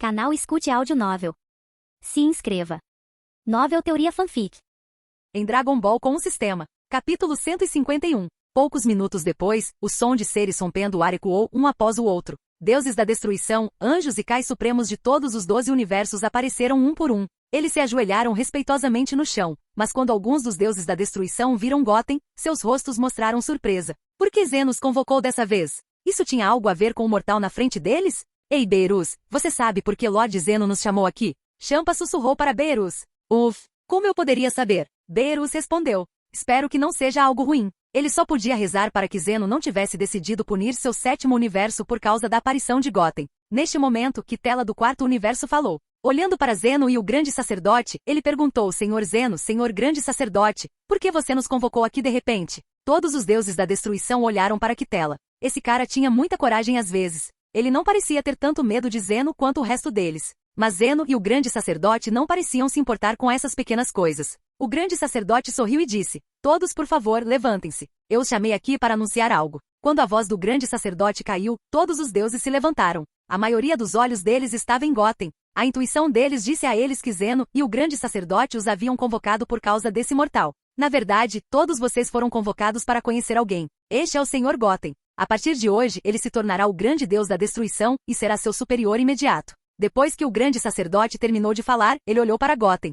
Canal Escute Áudio Novel. Se inscreva. Novel Teoria Fanfic. Em Dragon Ball com o Sistema. Capítulo 151. Poucos minutos depois, o som de seres rompendo o ar ecoou um após o outro. Deuses da destruição, anjos e cais supremos de todos os 12 universos apareceram um por um. Eles se ajoelharam respeitosamente no chão, mas quando alguns dos deuses da destruição viram Goten, seus rostos mostraram surpresa. Por que Zenos convocou dessa vez? Isso tinha algo a ver com o mortal na frente deles? Ei, Beerus, você sabe por que Lord Zeno nos chamou aqui? Champa sussurrou para Beerus. Como eu poderia saber? Beerus respondeu. Espero que não seja algo ruim. Ele só podia rezar para que Zeno não tivesse decidido punir seu sétimo universo por causa da aparição de Goten. Neste momento, Kitela do quarto universo falou. Olhando para Zeno e o grande sacerdote, ele perguntou: Senhor Zeno, Senhor grande sacerdote, por que você nos convocou aqui de repente? Todos os deuses da destruição olharam para Kitela. Esse cara tinha muita coragem às vezes. Ele não parecia ter tanto medo de Zeno quanto o resto deles. Mas Zeno e o grande sacerdote não pareciam se importar com essas pequenas coisas. O grande sacerdote sorriu e disse: Todos, por favor, levantem-se. Eu os chamei aqui para anunciar algo. Quando a voz do grande sacerdote caiu, todos os deuses se levantaram. A maioria dos olhos deles estava em Goten. A intuição deles disse a eles que Zeno e o grande sacerdote os haviam convocado por causa desse mortal. Na verdade, todos vocês foram convocados para conhecer alguém. Este é o Senhor Goten. A partir de hoje, ele se tornará o grande deus da destruição e será seu superior imediato. Depois que o grande sacerdote terminou de falar, ele olhou para Goten.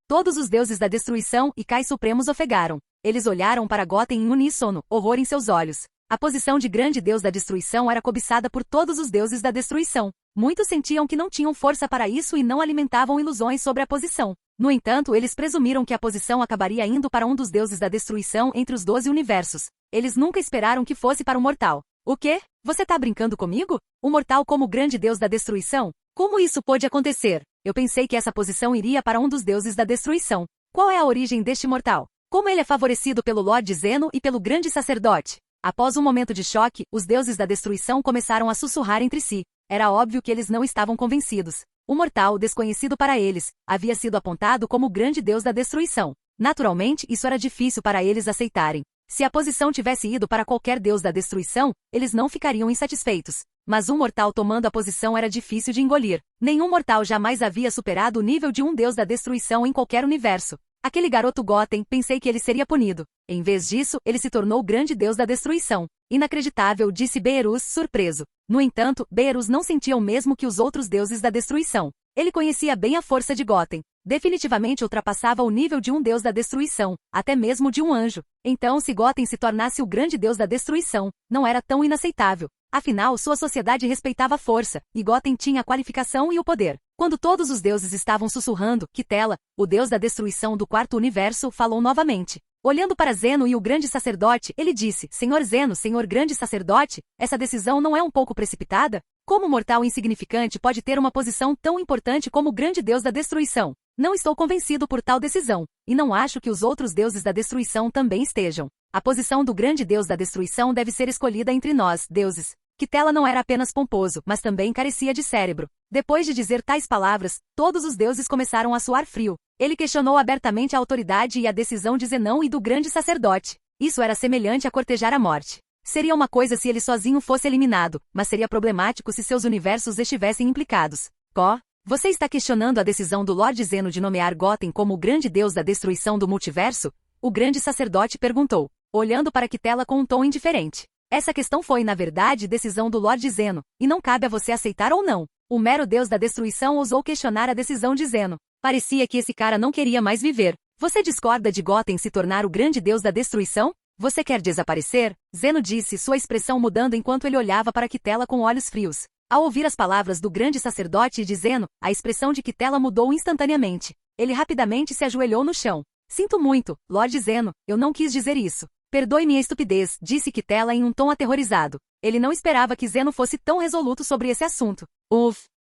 Todos os deuses da destruição e cais supremos ofegaram. Eles olharam para Goten em uníssono, horror em seus olhos. A posição de grande deus da destruição era cobiçada por todos os deuses da destruição. Muitos sentiam que não tinham força para isso e não alimentavam ilusões sobre a posição. No entanto, eles presumiram que a posição acabaria indo para um dos deuses da destruição entre os 12 universos. Eles nunca esperaram que fosse para o mortal. O quê? Você tá brincando comigo? O mortal como grande deus da destruição? Como isso pôde acontecer? Eu pensei que essa posição iria para um dos deuses da destruição. Qual é a origem deste mortal? Como ele é favorecido pelo Lord Zeno e pelo grande sacerdote? Após um momento de choque, os deuses da destruição começaram a sussurrar entre si. Era óbvio que eles não estavam convencidos. O mortal, desconhecido para eles, havia sido apontado como o grande deus da destruição. Naturalmente, isso era difícil para eles aceitarem. Se a posição tivesse ido para qualquer deus da destruição, eles não ficariam insatisfeitos. Mas um mortal tomando a posição era difícil de engolir. Nenhum mortal jamais havia superado o nível de um deus da destruição em qualquer universo. Aquele garoto Goten, pensei que ele seria punido. Em vez disso, ele se tornou o grande deus da destruição. Inacreditável, disse Beerus, surpreso. No entanto, Beerus não sentia o mesmo que os outros deuses da destruição. Ele conhecia bem a força de Goten. Definitivamente ultrapassava o nível de um deus da destruição, até mesmo de um anjo. Então, se Goten se tornasse o grande deus da destruição, não era tão inaceitável. Afinal, sua sociedade respeitava a força, e Goten tinha a qualificação e o poder. Quando todos os deuses estavam sussurrando, Kitela, o deus da destruição do quarto universo, falou novamente. Olhando para Zeno e o grande sacerdote, ele disse: Senhor Zeno, Senhor grande sacerdote, essa decisão não é um pouco precipitada? Como mortal insignificante pode ter uma posição tão importante como o grande deus da destruição? Não estou convencido por tal decisão, e não acho que os outros deuses da destruição também estejam. A posição do grande deus da destruição deve ser escolhida entre nós, deuses. Kitela não era apenas pomposo, mas também carecia de cérebro. Depois de dizer tais palavras, todos os deuses começaram a suar frio. Ele questionou abertamente a autoridade e a decisão de Zenão e do grande sacerdote. Isso era semelhante a cortejar a morte. Seria uma coisa se ele sozinho fosse eliminado, mas seria problemático se seus universos estivessem implicados. Você está questionando a decisão do Lord Zeno de nomear Goten como o grande deus da destruição do multiverso? O grande sacerdote perguntou, olhando para Kitela com um tom indiferente. Essa questão foi, na verdade, decisão do Lord Zeno, e não cabe a você aceitar ou não. O mero deus da destruição ousou questionar a decisão de Zeno. Parecia que esse cara não queria mais viver. Você discorda de Goten se tornar o grande deus da destruição? Você quer desaparecer? Zeno disse, sua expressão mudando enquanto ele olhava para Kitela com olhos frios. Ao ouvir as palavras do grande sacerdote e de Zeno, a expressão de Kitela mudou instantaneamente. Ele rapidamente se ajoelhou no chão. Sinto muito, Lord Zeno, eu não quis dizer isso. Perdoe minha estupidez, disse Kitela em um tom aterrorizado. Ele não esperava que Zeno fosse tão resoluto sobre esse assunto.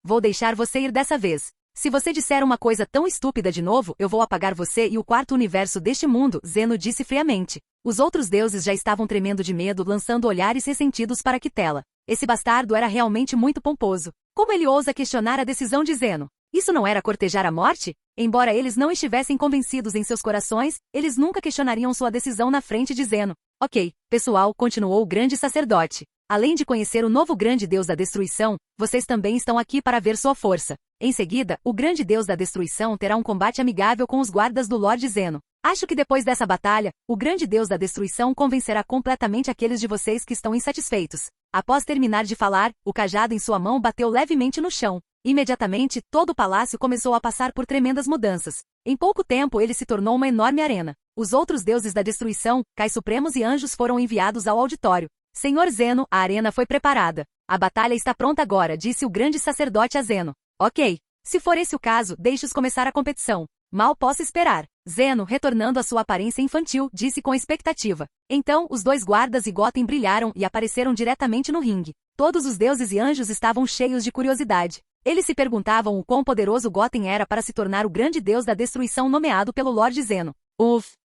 Vou deixar você ir dessa vez. Se você disser uma coisa tão estúpida de novo, eu vou apagar você e o quarto universo deste mundo, Zeno disse friamente. Os outros deuses já estavam tremendo de medo, lançando olhares ressentidos para Kitela. Esse bastardo era realmente muito pomposo. Como ele ousa questionar a decisão de Zeno? Isso não era cortejar a morte? Embora eles não estivessem convencidos em seus corações, eles nunca questionariam sua decisão na frente de Zeno. Ok, pessoal, continuou o grande sacerdote. Além de conhecer o novo grande deus da destruição, vocês também estão aqui para ver sua força. Em seguida, o grande deus da destruição terá um combate amigável com os guardas do Lorde Zeno. Acho que depois dessa batalha, o grande deus da destruição convencerá completamente aqueles de vocês que estão insatisfeitos. Após terminar de falar, o cajado em sua mão bateu levemente no chão. Imediatamente, todo o palácio começou a passar por tremendas mudanças. Em pouco tempo ele se tornou uma enorme arena. Os outros deuses da destruição, Kais Supremos e anjos foram enviados ao auditório. Senhor Zeno, a arena foi preparada. A batalha está pronta agora, disse o grande sacerdote a Zeno. Ok. Se for esse o caso, deixe-os começar a competição. Mal posso esperar. Zeno, retornando à sua aparência infantil, disse com expectativa. Então, os dois guardas e Goten brilharam e apareceram diretamente no ringue. Todos os deuses e anjos estavam cheios de curiosidade. Eles se perguntavam o quão poderoso Goten era para se tornar o grande deus da destruição nomeado pelo Lorde Zeno.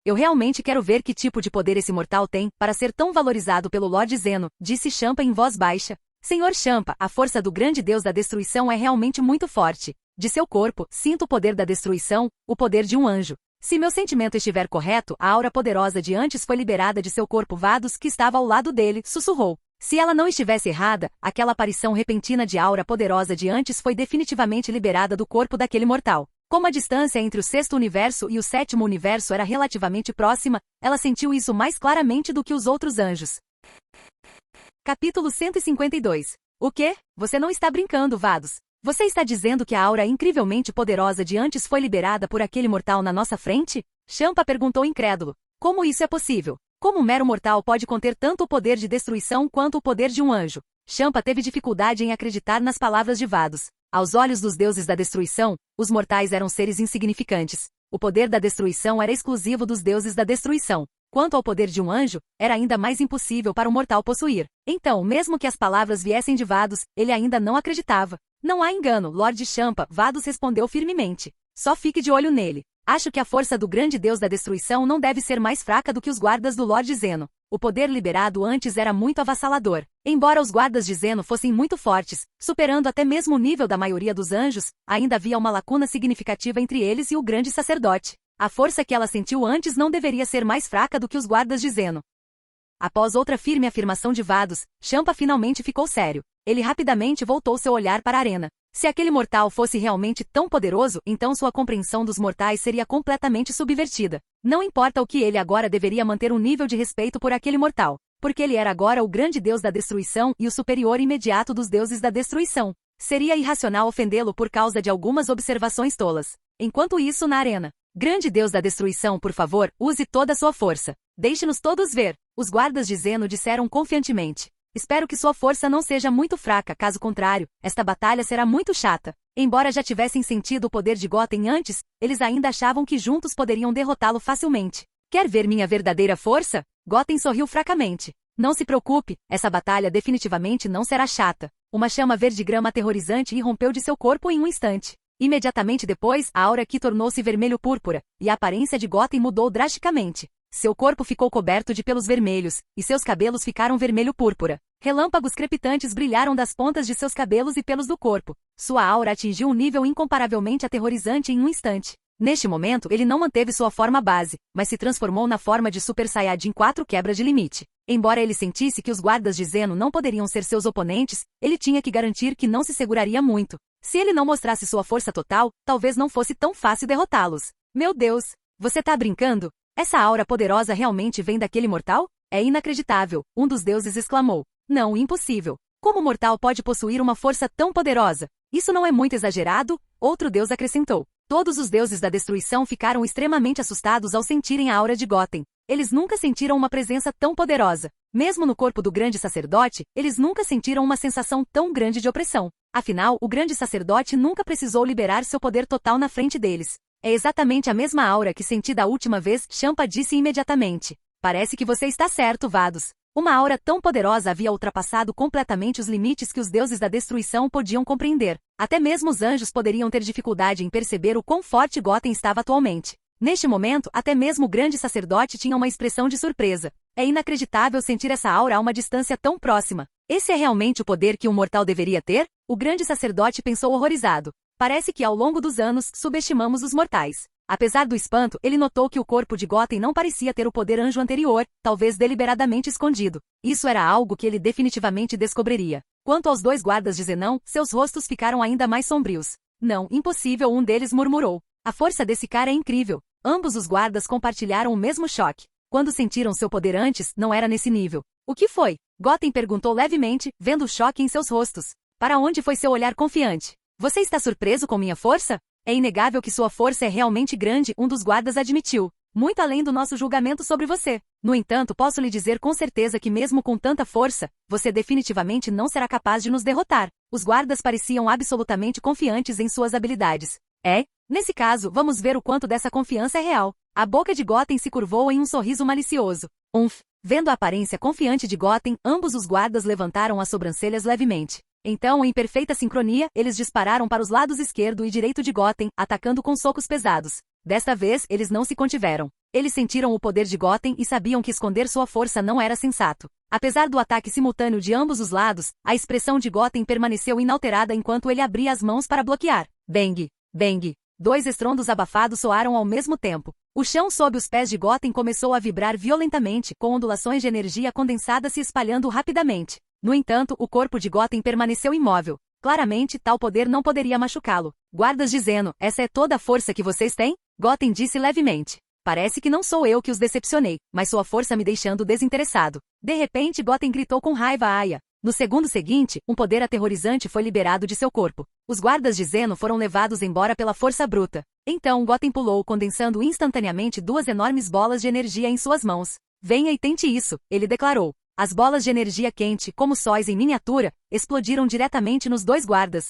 Eu realmente quero ver que tipo de poder esse mortal tem para ser tão valorizado pelo Lorde Zeno, disse Champa em voz baixa. Senhor Champa, a força do grande deus da destruição é realmente muito forte. De seu corpo, sinto o poder da destruição, o poder de um anjo. Se meu sentimento estiver correto, a aura poderosa de antes foi liberada de seu corpo Vados que estava ao lado dele, sussurrou. Se ela não estivesse errada, aquela aparição repentina de aura poderosa de antes foi definitivamente liberada do corpo daquele mortal. Como a distância entre o sexto universo e o sétimo universo era relativamente próxima, ela sentiu isso mais claramente do que os outros anjos. Capítulo 152. O quê? Você não está brincando, Vados. Você está dizendo que a aura incrivelmente poderosa de antes foi liberada por aquele mortal na nossa frente? Champa perguntou incrédulo. Como isso é possível? Como um mero mortal pode conter tanto o poder de destruição quanto o poder de um anjo? Champa teve dificuldade em acreditar nas palavras de Vados. Aos olhos dos deuses da destruição, os mortais eram seres insignificantes. O poder da destruição era exclusivo dos deuses da destruição. Quanto ao poder de um anjo, era ainda mais impossível para um mortal possuir. Então, mesmo que as palavras viessem de Vados, ele ainda não acreditava. Não há engano, Lorde Champa, Vados respondeu firmemente. Só fique de olho nele. Acho que a força do grande deus da destruição não deve ser mais fraca do que os guardas do Lorde Zeno. O poder liberado antes era muito avassalador. Embora os guardas de Zeno fossem muito fortes, superando até mesmo o nível da maioria dos anjos, ainda havia uma lacuna significativa entre eles e o grande sacerdote. A força que ela sentiu antes não deveria ser mais fraca do que os guardas de Zeno. Após outra firme afirmação de Vados, Champa finalmente ficou sério. Ele rapidamente voltou seu olhar para a arena. Se aquele mortal fosse realmente tão poderoso, então sua compreensão dos mortais seria completamente subvertida. Não importa o que ele agora deveria manter um nível de respeito por aquele mortal, porque ele era agora o grande deus da destruição e o superior imediato dos deuses da destruição. Seria irracional ofendê-lo por causa de algumas observações tolas. Enquanto isso, na arena. Grande deus da destruição, por favor, use toda a sua força. Deixe-nos todos ver. Os guardas de Zeno disseram confiantemente. Espero que sua força não seja muito fraca, caso contrário, esta batalha será muito chata. Embora já tivessem sentido o poder de Goten antes, eles ainda achavam que juntos poderiam derrotá-lo facilmente. Quer ver minha verdadeira força? Goten sorriu fracamente. Não se preocupe, essa batalha definitivamente não será chata. Uma chama verde-grama aterrorizante irrompeu de seu corpo em um instante. Imediatamente depois, a aura Ki tornou-se vermelho-púrpura, e a aparência de Goten mudou drasticamente. Seu corpo ficou coberto de pelos vermelhos, e seus cabelos ficaram vermelho-púrpura. Relâmpagos crepitantes brilharam das pontas de seus cabelos e pelos do corpo. Sua aura atingiu um nível incomparavelmente aterrorizante em um instante. Neste momento, ele não manteve sua forma base, mas se transformou na forma de Super Saiyajin 4 quebra de limite. Embora ele sentisse que os guardas de Zeno não poderiam ser seus oponentes, ele tinha que garantir que não se seguraria muito. Se ele não mostrasse sua força total, talvez não fosse tão fácil derrotá-los. Meu Deus! Você tá brincando? Essa aura poderosa realmente vem daquele mortal? É inacreditável, um dos deuses exclamou. Não, impossível. Como o mortal pode possuir uma força tão poderosa? Isso não é muito exagerado? Outro deus acrescentou. Todos os deuses da destruição ficaram extremamente assustados ao sentirem a aura de Goten. Eles nunca sentiram uma presença tão poderosa. Mesmo no corpo do grande sacerdote, eles nunca sentiram uma sensação tão grande de opressão. Afinal, o grande sacerdote nunca precisou liberar seu poder total na frente deles. É exatamente a mesma aura que senti da última vez, Champa disse imediatamente. Parece que você está certo, Vados. Uma aura tão poderosa havia ultrapassado completamente os limites que os deuses da destruição podiam compreender. Até mesmo os anjos poderiam ter dificuldade em perceber o quão forte Goten estava atualmente. Neste momento, até mesmo o grande sacerdote tinha uma expressão de surpresa. É inacreditável sentir essa aura a uma distância tão próxima. Esse é realmente o poder que um mortal deveria ter? O grande sacerdote pensou horrorizado. Parece que ao longo dos anos, subestimamos os mortais. Apesar do espanto, ele notou que o corpo de Gotham não parecia ter o poder anjo anterior, talvez deliberadamente escondido. Isso era algo que ele definitivamente descobriria. Quanto aos dois guardas de Zenon, seus rostos ficaram ainda mais sombrios. Não, impossível, um deles murmurou. A força desse cara é incrível. Ambos os guardas compartilharam o mesmo choque. Quando sentiram seu poder antes, não era nesse nível. O que foi? Gotham perguntou levemente, vendo o choque em seus rostos. Para onde foi seu olhar confiante? Você está surpreso com minha força? É inegável que sua força é realmente grande, um dos guardas admitiu. Muito além do nosso julgamento sobre você. No entanto, posso lhe dizer com certeza que mesmo com tanta força, você definitivamente não será capaz de nos derrotar. Os guardas pareciam absolutamente confiantes em suas habilidades. Nesse caso, vamos ver o quanto dessa confiança é real. A boca de Gotham se curvou em um sorriso malicioso. Vendo a aparência confiante de Gotham, ambos os guardas levantaram as sobrancelhas levemente. Então, em perfeita sincronia, eles dispararam para os lados esquerdo e direito de Gotham, atacando com socos pesados. Desta vez, eles não se contiveram. Eles sentiram o poder de Gotham e sabiam que esconder sua força não era sensato. Apesar do ataque simultâneo de ambos os lados, a expressão de Gotham permaneceu inalterada enquanto ele abria as mãos para bloquear. Bang! Bang! Dois estrondos abafados soaram ao mesmo tempo. O chão sob os pés de Gotham começou a vibrar violentamente, com ondulações de energia condensada se espalhando rapidamente. No entanto, o corpo de Gotham permaneceu imóvel. Claramente, tal poder não poderia machucá-lo. Guardas de Zeno, essa é toda a força que vocês têm? Gotham disse levemente. Parece que não sou eu que os decepcionei, mas sua força me deixando desinteressado. De repente, Gotham gritou com raiva a Aya. No segundo seguinte, um poder aterrorizante foi liberado de seu corpo. Os guardas de Zeno foram levados embora pela força bruta. Então, Gotham pulou, condensando instantaneamente duas enormes bolas de energia em suas mãos. Venha e tente isso, ele declarou. As bolas de energia quente, como sóis em miniatura, explodiram diretamente nos dois guardas.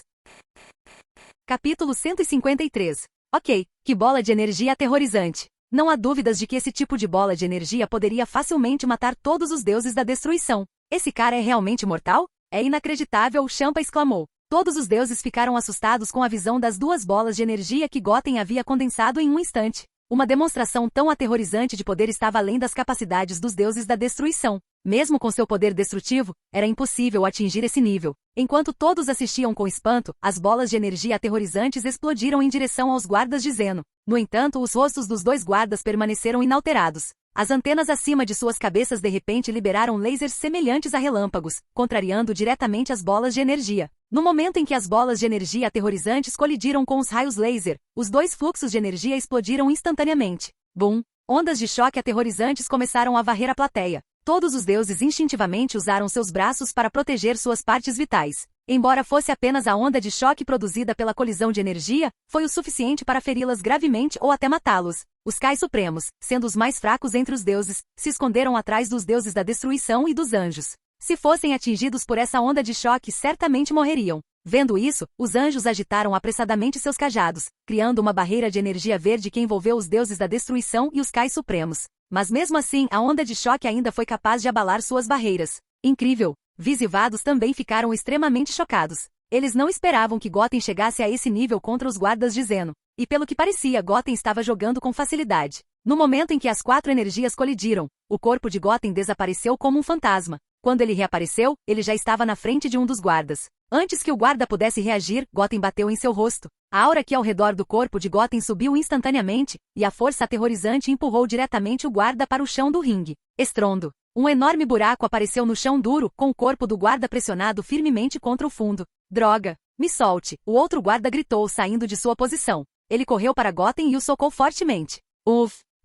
Capítulo 153. Ok, que bola de energia aterrorizante. Não há dúvidas de que esse tipo de bola de energia poderia facilmente matar todos os deuses da destruição. Esse cara é realmente mortal? É inacreditável, Champa exclamou. Todos os deuses ficaram assustados com a visão das duas bolas de energia que Gotham havia condensado em um instante. Uma demonstração tão aterrorizante de poder estava além das capacidades dos deuses da destruição. Mesmo com seu poder destrutivo, era impossível atingir esse nível. Enquanto todos assistiam com espanto, as bolas de energia aterrorizantes explodiram em direção aos guardas de Zeno. No entanto, os rostos dos dois guardas permaneceram inalterados. As antenas acima de suas cabeças de repente liberaram lasers semelhantes a relâmpagos, contrariando diretamente as bolas de energia. No momento em que as bolas de energia aterrorizantes colidiram com os raios laser, os dois fluxos de energia explodiram instantaneamente. Boom! Ondas de choque aterrorizantes começaram a varrer a plateia. Todos os deuses instintivamente usaram seus braços para proteger suas partes vitais. Embora fosse apenas a onda de choque produzida pela colisão de energia, foi o suficiente para feri-las gravemente ou até matá-los. Os Kai Supremos, sendo os mais fracos entre os deuses, se esconderam atrás dos deuses da destruição e dos anjos. Se fossem atingidos por essa onda de choque, certamente morreriam. Vendo isso, os anjos agitaram apressadamente seus cajados, criando uma barreira de energia verde que envolveu os deuses da destruição e os Kai Supremos. Mas mesmo assim, a onda de choque ainda foi capaz de abalar suas barreiras. Incrível! Vis e Vados também ficaram extremamente chocados. Eles não esperavam que Gotham chegasse a esse nível contra os guardas de Zeno. E pelo que parecia, Gotham estava jogando com facilidade. No momento em que as quatro energias colidiram, o corpo de Gotham desapareceu como um fantasma. Quando ele reapareceu, ele já estava na frente de um dos guardas. Antes que o guarda pudesse reagir, Gotham bateu em seu rosto. A aura que ao redor do corpo de Gotham subiu instantaneamente, e a força aterrorizante empurrou diretamente o guarda para o chão do ringue. Estrondo. Um enorme buraco apareceu no chão duro, com o corpo do guarda pressionado firmemente contra o fundo. Droga! Me solte! O outro guarda gritou, saindo de sua posição. Ele correu para Gotham e o socou fortemente.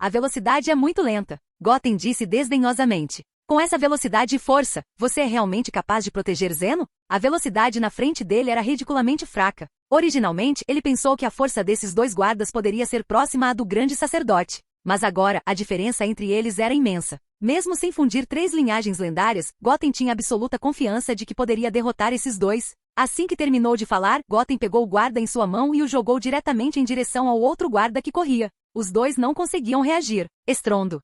A velocidade é muito lenta, Gotham disse desdenhosamente. Com essa velocidade e força, você é realmente capaz de proteger Zeno? A velocidade na frente dele era ridiculamente fraca. Originalmente, ele pensou que a força desses dois guardas poderia ser próxima à do grande sacerdote. Mas agora, a diferença entre eles era imensa. Mesmo sem fundir 3 linhagens lendárias, Gotham tinha absoluta confiança de que poderia derrotar esses dois. Assim que terminou de falar, Gotham pegou o guarda em sua mão e o jogou diretamente em direção ao outro guarda que corria. Os dois não conseguiam reagir. Estrondo.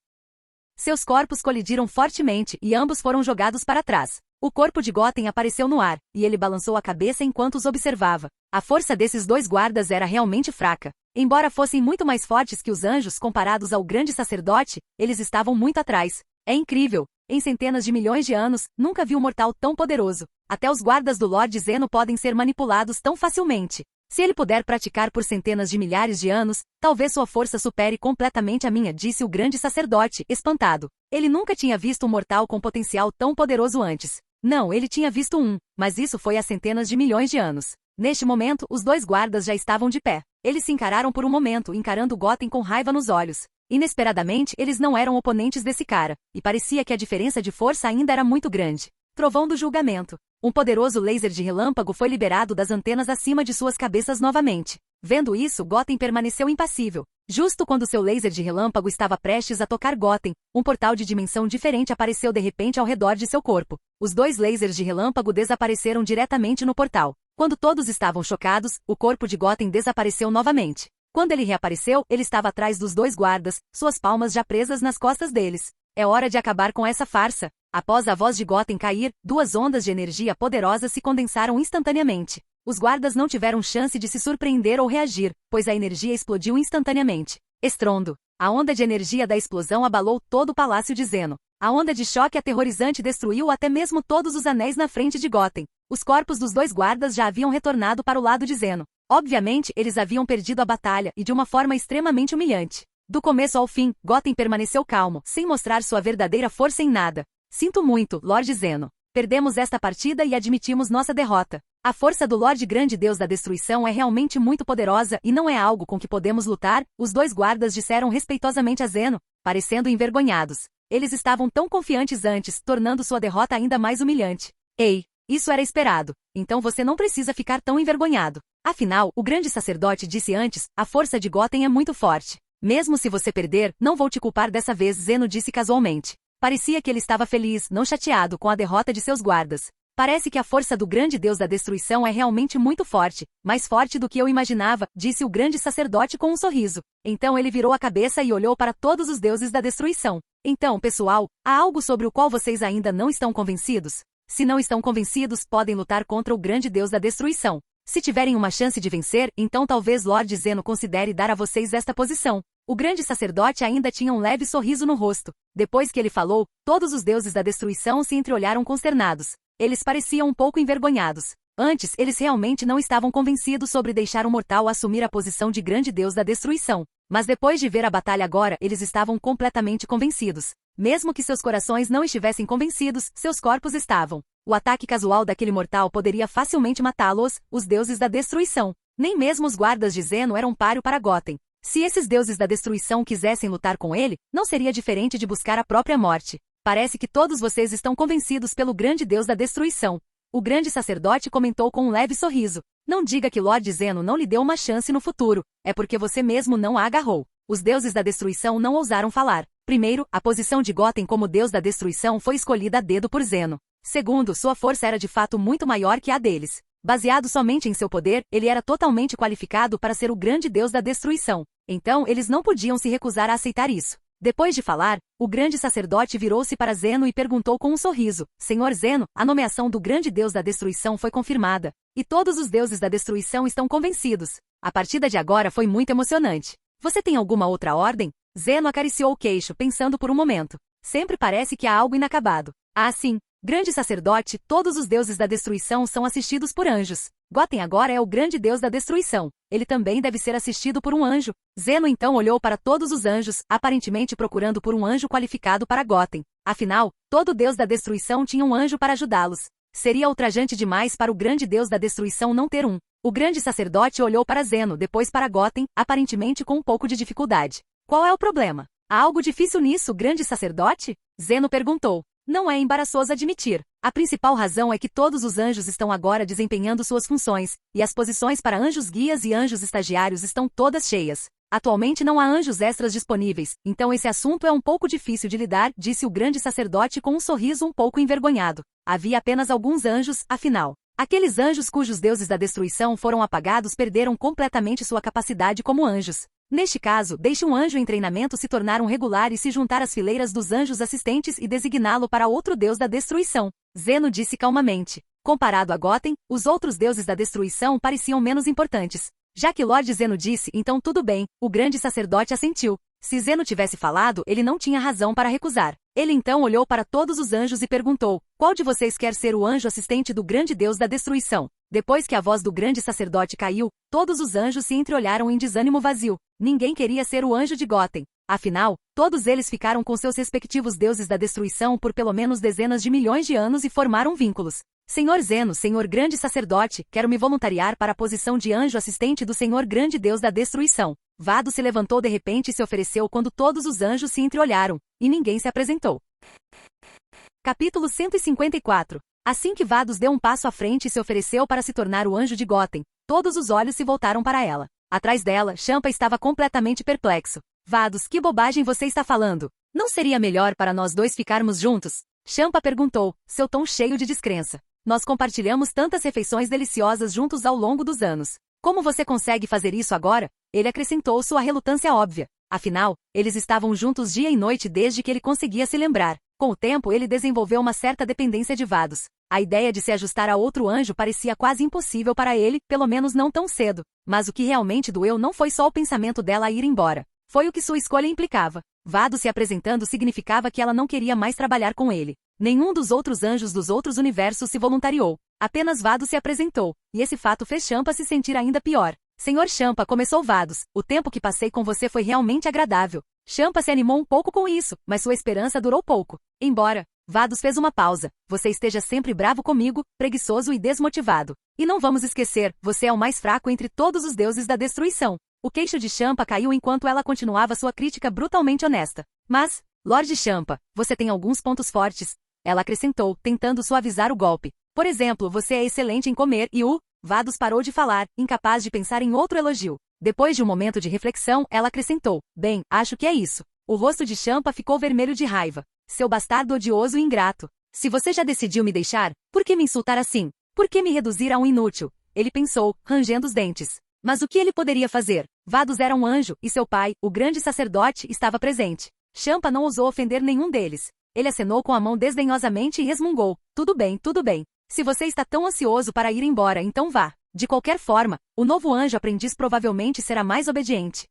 Seus corpos colidiram fortemente e ambos foram jogados para trás. O corpo de Gotham apareceu no ar, e ele balançou a cabeça enquanto os observava. A força desses dois guardas era realmente fraca. Embora fossem muito mais fortes que os anjos comparados ao grande sacerdote, eles estavam muito atrás. É incrível. Em centenas de milhões de anos, nunca vi um mortal tão poderoso. Até os guardas do Lorde Zeno podem ser manipulados tão facilmente. Se ele puder praticar por centenas de milhares de anos, talvez sua força supere completamente a minha, disse o grande sacerdote, espantado. Ele nunca tinha visto um mortal com potencial tão poderoso antes. Não, ele tinha visto um, mas isso foi há centenas de milhões de anos. Neste momento, os dois guardas já estavam de pé. Eles se encararam por um momento, encarando Gotham com raiva nos olhos. Inesperadamente, eles não eram oponentes desse cara, e parecia que a diferença de força ainda era muito grande. Trovão do julgamento. Um poderoso laser de relâmpago foi liberado das antenas acima de suas cabeças novamente. Vendo isso, Gotham permaneceu impassível. Justo quando seu laser de relâmpago estava prestes a tocar Gotham, um portal de dimensão diferente apareceu de repente ao redor de seu corpo. Os dois lasers de relâmpago desapareceram diretamente no portal. Quando todos estavam chocados, o corpo de Gotham desapareceu novamente. Quando ele reapareceu, ele estava atrás dos dois guardas, suas palmas já presas nas costas deles. É hora de acabar com essa farsa. Após a voz de Gotham cair, duas ondas de energia poderosas se condensaram instantaneamente. Os guardas não tiveram chance de se surpreender ou reagir, pois a energia explodiu instantaneamente. Estrondo. A onda de energia da explosão abalou todo o palácio de Zeno. A onda de choque aterrorizante destruiu até mesmo todos os anéis na frente de Gotham. Os corpos dos dois guardas já haviam retornado para o lado de Zeno. Obviamente, eles haviam perdido a batalha e de uma forma extremamente humilhante. Do começo ao fim, Gotham permaneceu calmo, sem mostrar sua verdadeira força em nada. Sinto muito, Lord Zeno. Perdemos esta partida e admitimos nossa derrota. A força do Lorde Grande Deus da Destruição é realmente muito poderosa e não é algo com que podemos lutar, os dois guardas disseram respeitosamente a Zeno, parecendo envergonhados. Eles estavam tão confiantes antes, tornando sua derrota ainda mais humilhante. Ei, isso era esperado. Então você não precisa ficar tão envergonhado. Afinal, o grande sacerdote disse antes, a força de Gotham é muito forte. Mesmo se você perder, não vou te culpar dessa vez, Zeno disse casualmente. Parecia que ele estava feliz, não chateado com a derrota de seus guardas. Parece que a força do grande Deus da Destruição é realmente muito forte, mais forte do que eu imaginava, disse o grande sacerdote com um sorriso. Então ele virou a cabeça e olhou para todos os deuses da destruição. Então, pessoal, há algo sobre o qual vocês ainda não estão convencidos? Se não estão convencidos, podem lutar contra o grande Deus da Destruição. Se tiverem uma chance de vencer, então talvez Lord Zeno considere dar a vocês esta posição. O grande sacerdote ainda tinha um leve sorriso no rosto. Depois que ele falou, todos os deuses da destruição se entreolharam consternados. Eles pareciam um pouco envergonhados. Antes, eles realmente não estavam convencidos sobre deixar o mortal assumir a posição de grande Deus da destruição. Mas depois de ver a batalha agora, eles estavam completamente convencidos. Mesmo que seus corações não estivessem convencidos, seus corpos estavam. O ataque casual daquele mortal poderia facilmente matá-los, os deuses da destruição. Nem mesmo os guardas de Zeno eram páreo para Gotham. Se esses deuses da destruição quisessem lutar com ele, não seria diferente de buscar a própria morte. Parece que todos vocês estão convencidos pelo grande Deus da destruição. O grande sacerdote comentou com um leve sorriso. Não diga que Lord Zeno não lhe deu uma chance no futuro. É porque você mesmo não a agarrou. Os deuses da destruição não ousaram falar. Primeiro, a posição de Gotham como Deus da destruição foi escolhida a dedo por Zeno. Segundo, sua força era de fato muito maior que a deles. Baseado somente em seu poder, ele era totalmente qualificado para ser o grande Deus da destruição. Então, eles não podiam se recusar a aceitar isso. Depois de falar, o grande sacerdote virou-se para Zeno e perguntou com um sorriso, Senhor Zeno, a nomeação do grande Deus da destruição foi confirmada. E todos os deuses da destruição estão convencidos. A partida de agora foi muito emocionante. Você tem alguma outra ordem? Zeno acariciou o queixo, pensando por um momento. Sempre parece que há algo inacabado. Ah, sim. Grande sacerdote, todos os deuses da destruição são assistidos por anjos. Gotham agora é o grande Deus da destruição. Ele também deve ser assistido por um anjo. Zeno então olhou para todos os anjos, aparentemente procurando por um anjo qualificado para Gotham. Afinal, todo Deus da destruição tinha um anjo para ajudá-los. Seria ultrajante demais para o grande Deus da destruição não ter um. O grande sacerdote olhou para Zeno, depois para Gotham, aparentemente com um pouco de dificuldade. Qual é o problema? Há algo difícil nisso, grande sacerdote? Zeno perguntou. Não é embaraçoso admitir. A principal razão é que todos os anjos estão agora desempenhando suas funções, e as posições para anjos guias e anjos estagiários estão todas cheias. Atualmente não há anjos extras disponíveis, então esse assunto é um pouco difícil de lidar, disse o grande sacerdote com um sorriso um pouco envergonhado. Havia apenas alguns anjos, afinal. Aqueles anjos cujos deuses da destruição foram apagados perderam completamente sua capacidade como anjos. Neste caso, deixe um anjo em treinamento se tornar um regular e se juntar às fileiras dos anjos assistentes e designá-lo para outro deus da destruição. Zeno disse calmamente. Comparado a Gotham, os outros deuses da destruição pareciam menos importantes. Já que Lord Zeno disse, então tudo bem, o grande sacerdote assentiu. Se Zeno tivesse falado, ele não tinha razão para recusar. Ele então olhou para todos os anjos e perguntou: qual de vocês quer ser o anjo assistente do grande Deus da destruição? Depois que a voz do grande sacerdote caiu, todos os anjos se entreolharam em desânimo vazio. Ninguém queria ser o anjo de Góten. Afinal, todos eles ficaram com seus respectivos deuses da destruição por pelo menos dezenas de milhões de anos e formaram vínculos. Senhor Zeno, Senhor grande sacerdote, quero me voluntariar para a posição de anjo assistente do Senhor grande Deus da destruição. Vado se levantou de repente e se ofereceu quando todos os anjos se entreolharam, e ninguém se apresentou. Capítulo 154. Assim que Vados deu um passo à frente e se ofereceu para se tornar o anjo de Góten, todos os olhos se voltaram para ela. Atrás dela, Champa estava completamente perplexo. Vados, que bobagem você está falando? Não seria melhor para nós dois ficarmos juntos? Champa perguntou, seu tom cheio de descrença. Nós compartilhamos tantas refeições deliciosas juntos ao longo dos anos. Como você consegue fazer isso agora? Ele acrescentou sua relutância óbvia. Afinal, eles estavam juntos dia e noite desde que ele conseguia se lembrar. Com o tempo ele desenvolveu uma certa dependência de Vados. A ideia de se ajustar a outro anjo parecia quase impossível para ele, pelo menos não tão cedo. Mas o que realmente doeu não foi só o pensamento dela ir embora. Foi o que sua escolha implicava. Vados se apresentando significava que ela não queria mais trabalhar com ele. Nenhum dos outros anjos dos outros universos se voluntariou. Apenas Vados se apresentou, e esse fato fez Champa se sentir ainda pior. Senhor Champa, começou Vados, o tempo que passei com você foi realmente agradável. Champa se animou um pouco com isso, mas sua esperança durou pouco. Embora Vados fez uma pausa. Você esteja sempre bravo comigo, preguiçoso e desmotivado. E não vamos esquecer, você é o mais fraco entre todos os deuses da destruição. O queixo de Champa caiu enquanto ela continuava sua crítica brutalmente honesta. Mas, Lorde Champa, você tem alguns pontos fortes. Ela acrescentou, tentando suavizar o golpe. Por exemplo, você é excelente em comer e Vados parou de falar, incapaz de pensar em outro elogio. Depois de um momento de reflexão, ela acrescentou, bem, acho que é isso. O rosto de Champa ficou vermelho de raiva. Seu bastardo odioso e ingrato. Se você já decidiu me deixar, por que me insultar assim? Por que me reduzir a um inútil? Ele pensou, rangendo os dentes. Mas o que ele poderia fazer? Vados era um anjo, e seu pai, o grande sacerdote, estava presente. Champa não ousou ofender nenhum deles. Ele acenou com a mão desdenhosamente e resmungou. Tudo bem, tudo bem. Se você está tão ansioso para ir embora, então vá. De qualquer forma, o novo anjo aprendiz provavelmente será mais obediente.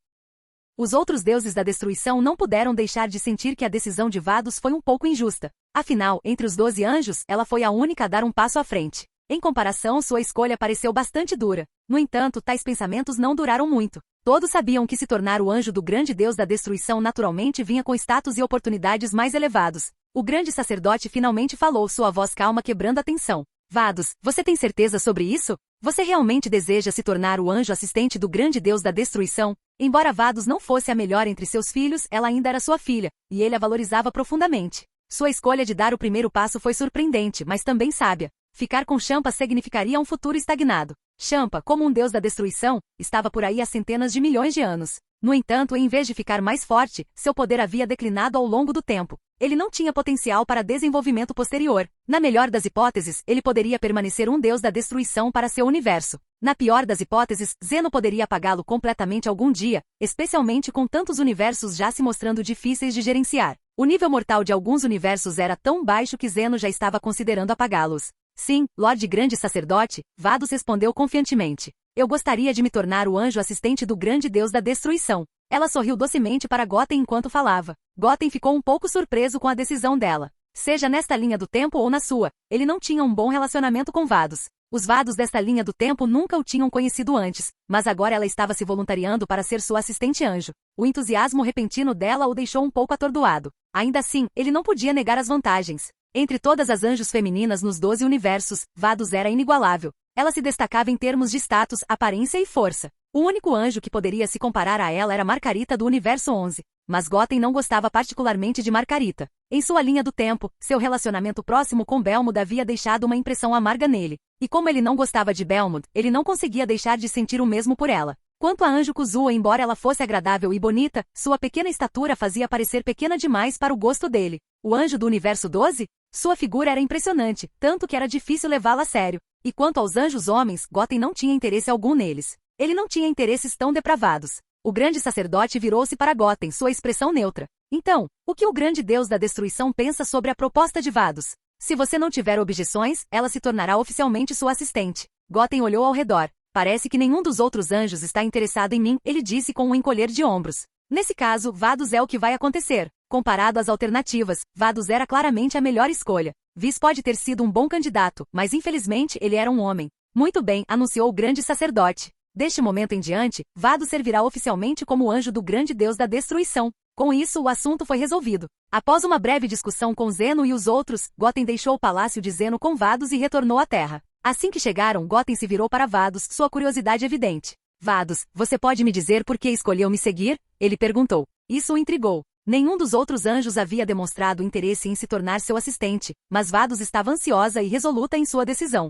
Os outros deuses da destruição não puderam deixar de sentir que a decisão de Vados foi um pouco injusta. Afinal, entre os 12 anjos, ela foi a única a dar um passo à frente. Em comparação, sua escolha pareceu bastante dura. No entanto, tais pensamentos não duraram muito. Todos sabiam que se tornar o anjo do grande Deus da destruição naturalmente vinha com status e oportunidades mais elevados. O grande sacerdote finalmente falou, sua voz calma quebrando a tensão. Vados, você tem certeza sobre isso? Você realmente deseja se tornar o anjo assistente do grande Deus da destruição? Embora Vados não fosse a melhor entre seus filhos, ela ainda era sua filha, e ele a valorizava profundamente. Sua escolha de dar o primeiro passo foi surpreendente, mas também sábia. Ficar com Champa significaria um futuro estagnado. Champa, como um deus da destruição, estava por aí há centenas de milhões de anos. No entanto, em vez de ficar mais forte, seu poder havia declinado ao longo do tempo. Ele não tinha potencial para desenvolvimento posterior. Na melhor das hipóteses, ele poderia permanecer um deus da destruição para seu universo. Na pior das hipóteses, Zeno poderia apagá-lo completamente algum dia, especialmente com tantos universos já se mostrando difíceis de gerenciar. O nível mortal de alguns universos era tão baixo que Zeno já estava considerando apagá-los. Sim, Lorde Grande Sacerdote, Vados respondeu confiantemente. Eu gostaria de me tornar o anjo assistente do grande Deus da destruição. Ela sorriu docemente para Góten enquanto falava. Góten ficou um pouco surpreso com a decisão dela. Seja nesta linha do tempo ou na sua, ele não tinha um bom relacionamento com Vados. Os Vados desta linha do tempo nunca o tinham conhecido antes, mas agora ela estava se voluntariando para ser sua assistente anjo. O entusiasmo repentino dela o deixou um pouco atordoado. Ainda assim, ele não podia negar as vantagens. Entre todas as anjos femininas nos 12 universos, Vados era inigualável. Ela se destacava em termos de status, aparência e força. O único anjo que poderia se comparar a ela era Margarita do universo 11. Mas Góten não gostava particularmente de Margarita. Em sua linha do tempo, seu relacionamento próximo com Belmod havia deixado uma impressão amarga nele. E como ele não gostava de Belmod, ele não conseguia deixar de sentir o mesmo por ela. Quanto a Anjo Kuzua, embora ela fosse agradável e bonita, sua pequena estatura fazia parecer pequena demais para o gosto dele. O anjo do universo 12? Sua figura era impressionante, tanto que era difícil levá-la a sério. E quanto aos anjos homens, Góten não tinha interesse algum neles. Ele não tinha interesses tão depravados. O grande sacerdote virou-se para Góten, sua expressão neutra. Então, o que o grande deus da destruição pensa sobre a proposta de Vados? Se você não tiver objeções, ela se tornará oficialmente sua assistente. Góten olhou ao redor. Parece que nenhum dos outros anjos está interessado em mim, ele disse com um encolher de ombros. Nesse caso, Vados é o que vai acontecer. Comparado às alternativas, Vados era claramente a melhor escolha. Vis pode ter sido um bom candidato, mas infelizmente ele era um homem. Muito bem, anunciou o grande sacerdote. Deste momento em diante, Vados servirá oficialmente como anjo do grande deus da destruição. Com isso, o assunto foi resolvido. Após uma breve discussão com Zeno e os outros, Goten deixou o palácio de Zeno com Vados e retornou à Terra. Assim que chegaram, Goten se virou para Vados, sua curiosidade evidente. Vados, você pode me dizer por que escolheu me seguir? Ele perguntou. Isso o intrigou. Nenhum dos outros anjos havia demonstrado interesse em se tornar seu assistente, mas Vados estava ansiosa e resoluta em sua decisão.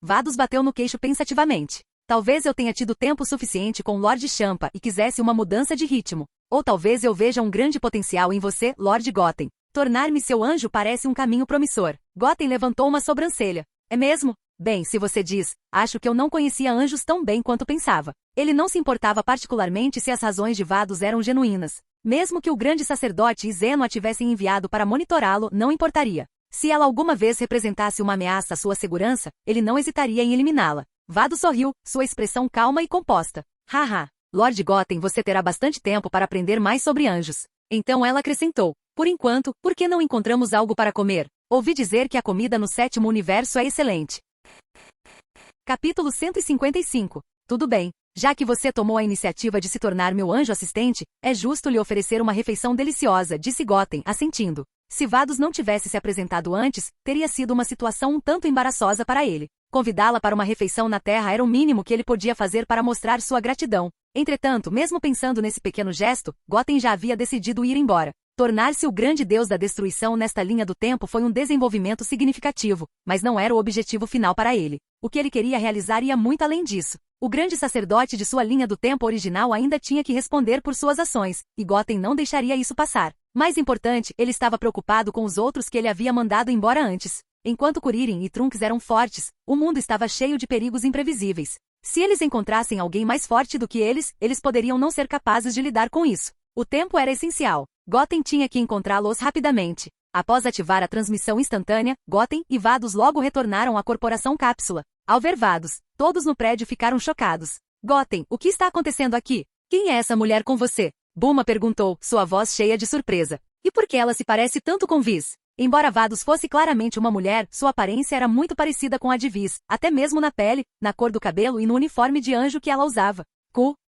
Vados bateu no queixo pensativamente. Talvez eu tenha tido tempo suficiente com Lord Champa e quisesse uma mudança de ritmo. Ou talvez eu veja um grande potencial em você, Lord Goten. Tornar-me seu anjo parece um caminho promissor. Goten levantou uma sobrancelha. É mesmo? Bem, se você diz, acho que eu não conhecia anjos tão bem quanto pensava. Ele não se importava particularmente se as razões de Vados eram genuínas. Mesmo que o grande sacerdote e Zeno a tivessem enviado para monitorá-lo, não importaria. Se ela alguma vez representasse uma ameaça à sua segurança, ele não hesitaria em eliminá-la. Vados sorriu, sua expressão calma e composta. Haha. Lord Goten, você terá bastante tempo para aprender mais sobre anjos. Então ela acrescentou. Por enquanto, por que não encontramos algo para comer? Ouvi dizer que a comida no sétimo universo é excelente. Capítulo 155. Tudo bem. Já que você tomou a iniciativa de se tornar meu anjo assistente, é justo lhe oferecer uma refeição deliciosa, disse Goten, assentindo. Se Vados não tivesse se apresentado antes, teria sido uma situação um tanto embaraçosa para ele. Convidá-la para uma refeição na Terra era o mínimo que ele podia fazer para mostrar sua gratidão. Entretanto, mesmo pensando nesse pequeno gesto, Goten já havia decidido ir embora. Tornar-se o grande deus da destruição nesta linha do tempo foi um desenvolvimento significativo, mas não era o objetivo final para ele. O que ele queria realizar ia muito além disso. O grande sacerdote de sua linha do tempo original ainda tinha que responder por suas ações, e Goten não deixaria isso passar. Mais importante, ele estava preocupado com os outros que ele havia mandado embora antes. Enquanto Kuririn e Trunks eram fortes, o mundo estava cheio de perigos imprevisíveis. Se eles encontrassem alguém mais forte do que eles poderiam não ser capazes de lidar com isso. O tempo era essencial. Goten tinha que encontrá-los rapidamente. Após ativar a transmissão instantânea, Goten e Vados logo retornaram à Corporação Cápsula. Ao ver Vados, todos no prédio ficaram chocados. Goten, o que está acontecendo aqui? Quem é essa mulher com você? Bulma perguntou, sua voz cheia de surpresa. E por que ela se parece tanto com Vis? Embora Vados fosse claramente uma mulher, sua aparência era muito parecida com a de Vis, até mesmo na pele, na cor do cabelo e no uniforme de anjo que ela usava.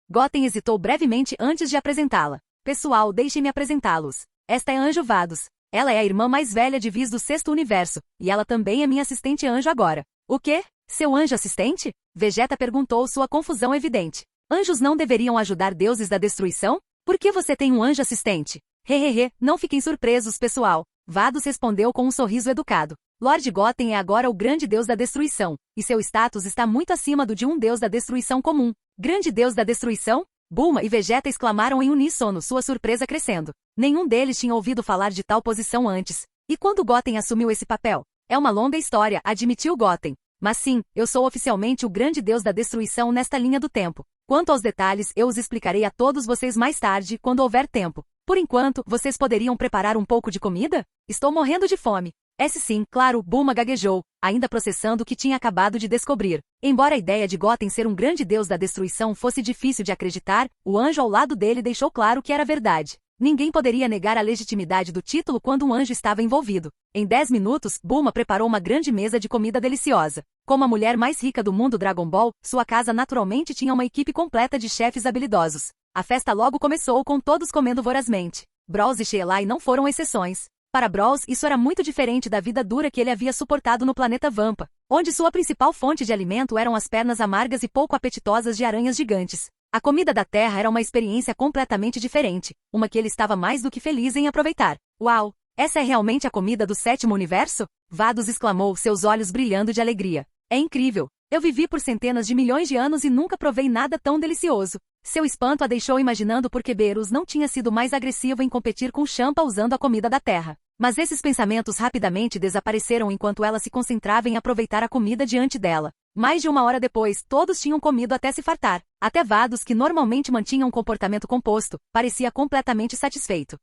Goten hesitou brevemente antes de apresentá-la. Pessoal, deixem-me apresentá-los. Esta é Anjo Vados. Ela é a irmã mais velha de Vis do sexto universo, e ela também é minha assistente anjo agora. O quê? Seu anjo assistente? Vegeta perguntou, sua confusão evidente. Anjos não deveriam ajudar deuses da destruição? Por que você tem um anjo assistente? Hehehe, não fiquem surpresos, pessoal. Vados respondeu com um sorriso educado. Lord Goten é agora o grande deus da destruição, e seu status está muito acima do de um deus da destruição comum. Grande deus da destruição? Bulma e Vegeta exclamaram em uníssono, sua surpresa crescendo. Nenhum deles tinha ouvido falar de tal posição antes. E quando Goten assumiu esse papel? É uma longa história, admitiu Goten. Mas sim, eu sou oficialmente o grande deus da destruição nesta linha do tempo. Quanto aos detalhes, eu os explicarei a todos vocês mais tarde, quando houver tempo. Por enquanto, vocês poderiam preparar um pouco de comida? Estou morrendo de fome. Sim, claro, Bulma gaguejou, ainda processando o que tinha acabado de descobrir. Embora a ideia de Goten ser um grande deus da destruição fosse difícil de acreditar, o anjo ao lado dele deixou claro que era verdade. Ninguém poderia negar a legitimidade do título quando um anjo estava envolvido. Em 10 minutos, Bulma preparou uma grande mesa de comida deliciosa. Como a mulher mais rica do mundo Dragon Ball, sua casa naturalmente tinha uma equipe completa de chefes habilidosos. A festa logo começou com todos comendo vorazmente. Brawls e Sheelai não foram exceções. Para Brawls, isso era muito diferente da vida dura que ele havia suportado no planeta Vampa, onde sua principal fonte de alimento eram as pernas amargas e pouco apetitosas de aranhas gigantes. A comida da Terra era uma experiência completamente diferente, uma que ele estava mais do que feliz em aproveitar. Uau! Essa é realmente a comida do sétimo universo? Vados exclamou, seus olhos brilhando de alegria. É incrível! Eu vivi por centenas de milhões de anos e nunca provei nada tão delicioso. Seu espanto a deixou imaginando por que Beerus não tinha sido mais agressivo em competir com Champa usando a comida da Terra. Mas esses pensamentos rapidamente desapareceram enquanto ela se concentrava em aproveitar a comida diante dela. Mais de 1 hora depois, todos tinham comido até se fartar. Até Vados, que normalmente mantinha um comportamento composto, parecia completamente satisfeito.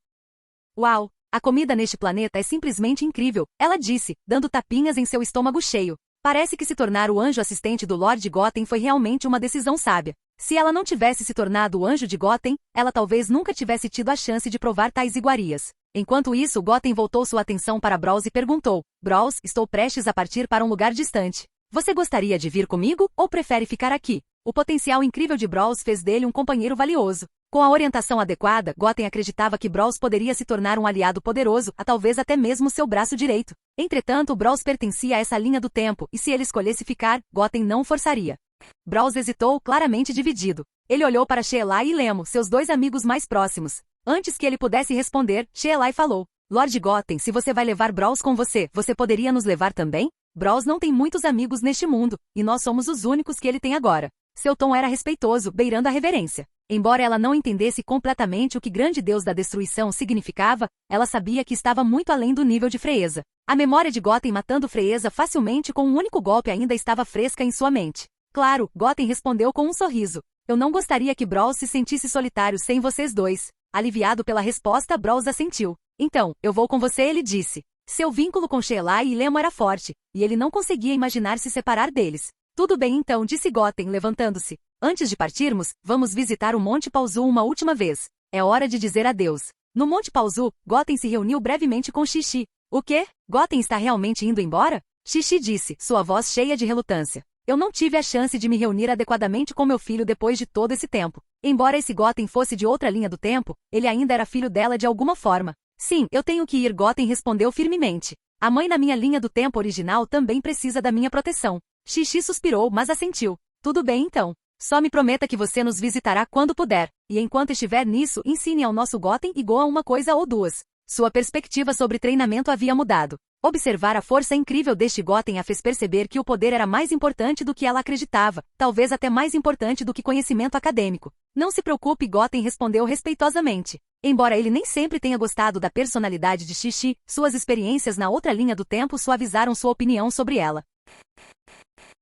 Uau! A comida neste planeta é simplesmente incrível, ela disse, dando tapinhas em seu estômago cheio. Parece que se tornar o anjo assistente do Lord Gotham foi realmente uma decisão sábia. Se ela não tivesse se tornado o anjo de Gotham, ela talvez nunca tivesse tido a chance de provar tais iguarias. Enquanto isso, Gotham voltou sua atenção para Brawls e perguntou: Brawls, estou prestes a partir para um lugar distante. Você gostaria de vir comigo, ou prefere ficar aqui? O potencial incrível de Brawls fez dele um companheiro valioso. Com a orientação adequada, Gotham acreditava que Brawls poderia se tornar um aliado poderoso, a talvez até mesmo seu braço direito. Entretanto, Brawls pertencia a essa linha do tempo, e se ele escolhesse ficar, Gotham não o forçaria. Brawls hesitou, claramente dividido. Ele olhou para Sheelai e Lemo, seus dois amigos mais próximos. Antes que ele pudesse responder, Sheelai falou: Lord Gotham, se você vai levar Brawls com você, você poderia nos levar também? Brawls não tem muitos amigos neste mundo, e nós somos os únicos que ele tem agora. Seu tom era respeitoso, beirando a reverência. Embora ela não entendesse completamente o que grande Deus da destruição significava, ela sabia que estava muito além do nível de Freeza. A memória de Gotham matando Freeza facilmente com um único golpe ainda estava fresca em sua mente. Claro, Gotham respondeu com um sorriso. Eu não gostaria que Brawls se sentisse solitário sem vocês dois. Aliviado pela resposta, Brawls assentiu. Então, eu vou com você, ele disse. Seu vínculo com Sheelai e Lemo era forte, e ele não conseguia imaginar se separar deles. Tudo bem então, disse Gotham, levantando-se. Antes de partirmos, vamos visitar o Monte Paozu uma última vez. É hora de dizer adeus. No Monte Paozu, Gotham se reuniu brevemente com Xixi. O quê? Gotham está realmente indo embora? Xixi disse, sua voz cheia de relutância. Eu não tive a chance de me reunir adequadamente com meu filho depois de todo esse tempo. Embora esse Gotham fosse de outra linha do tempo, ele ainda era filho dela de alguma forma. Sim, eu tenho que ir, Gotham respondeu firmemente. A mãe na minha linha do tempo original também precisa da minha proteção. Xixi suspirou, mas assentiu. Tudo bem então. Só me prometa que você nos visitará quando puder, e enquanto estiver nisso, ensine ao nosso Gotham e Goa uma coisa ou duas. Sua perspectiva sobre treinamento havia mudado. Observar a força incrível deste Gotham a fez perceber que o poder era mais importante do que ela acreditava, talvez até mais importante do que conhecimento acadêmico. Não se preocupe, Gotham respondeu respeitosamente. Embora ele nem sempre tenha gostado da personalidade de Xixi, suas experiências na outra linha do tempo suavizaram sua opinião sobre ela.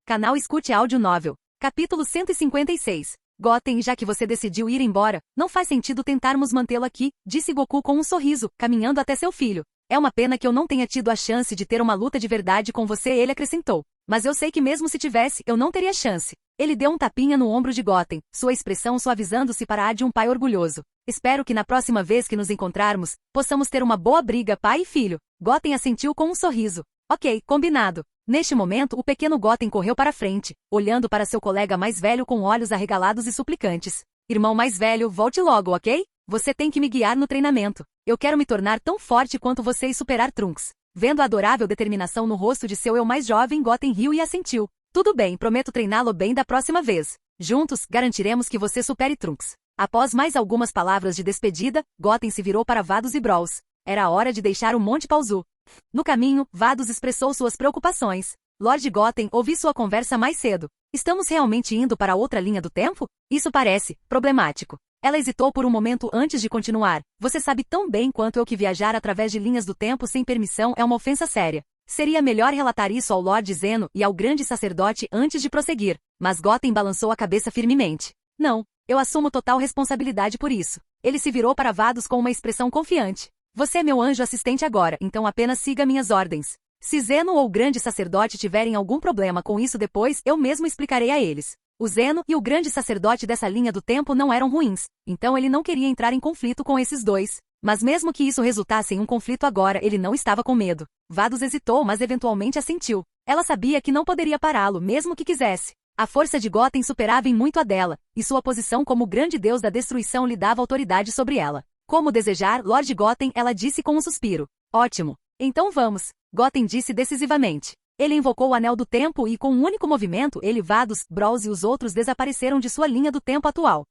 Canal Escute Áudio Novel. Capítulo 156. Gotham, já que você decidiu ir embora, não faz sentido tentarmos mantê-lo aqui, disse Goku com um sorriso, caminhando até seu filho. É uma pena que eu não tenha tido a chance de ter uma luta de verdade com você, ele acrescentou. Mas eu sei que mesmo se tivesse, eu não teria chance. Ele deu um tapinha no ombro de Gotham, sua expressão suavizando-se para a de um pai orgulhoso. Espero que na próxima vez que nos encontrarmos, possamos ter uma boa briga, pai e filho. Gotham assentiu com um sorriso. Ok, combinado. Neste momento, o pequeno Gotham correu para frente, olhando para seu colega mais velho com olhos arregalados e suplicantes. Irmão mais velho, volte logo, ok? Você tem que me guiar no treinamento. Eu quero me tornar tão forte quanto você e superar Trunks. Vendo a adorável determinação no rosto de seu eu mais jovem, Gotham riu e assentiu. Tudo bem, prometo treiná-lo bem da próxima vez. Juntos, garantiremos que você supere Trunks. Após mais algumas palavras de despedida, Gotham se virou para Vados e Brawls. Era a hora de deixar o Monte Paozu. No caminho, Vados expressou suas preocupações. Lord Gotham, ouvi sua conversa mais cedo. Estamos realmente indo para outra linha do tempo? Isso parece problemático. Ela hesitou por um momento antes de continuar. Você sabe tão bem quanto eu que viajar através de linhas do tempo sem permissão é uma ofensa séria. Seria melhor relatar isso ao Lord Zeno e ao grande sacerdote antes de prosseguir. Mas Gotham balançou a cabeça firmemente. Não, eu assumo total responsabilidade por isso. Ele se virou para Vados com uma expressão confiante. Você é meu anjo assistente agora, então apenas siga minhas ordens. Se Zeno ou o grande sacerdote tiverem algum problema com isso depois, eu mesmo explicarei a eles. O Zeno e o grande sacerdote dessa linha do tempo não eram ruins, então ele não queria entrar em conflito com esses dois. Mas mesmo que isso resultasse em um conflito agora, ele não estava com medo. Vados hesitou, mas eventualmente assentiu. Ela sabia que não poderia pará-lo, mesmo que quisesse. A força de Gotham superava em muito a dela, e sua posição como grande deus da destruição lhe dava autoridade sobre ela. Como desejar, Lord Gotham, ela disse com um suspiro. Ótimo. Então vamos. Gotham disse decisivamente. Ele invocou o Anel do Tempo e, com um único movimento, ele, Vados, Brawls e os outros desapareceram de sua linha do tempo atual.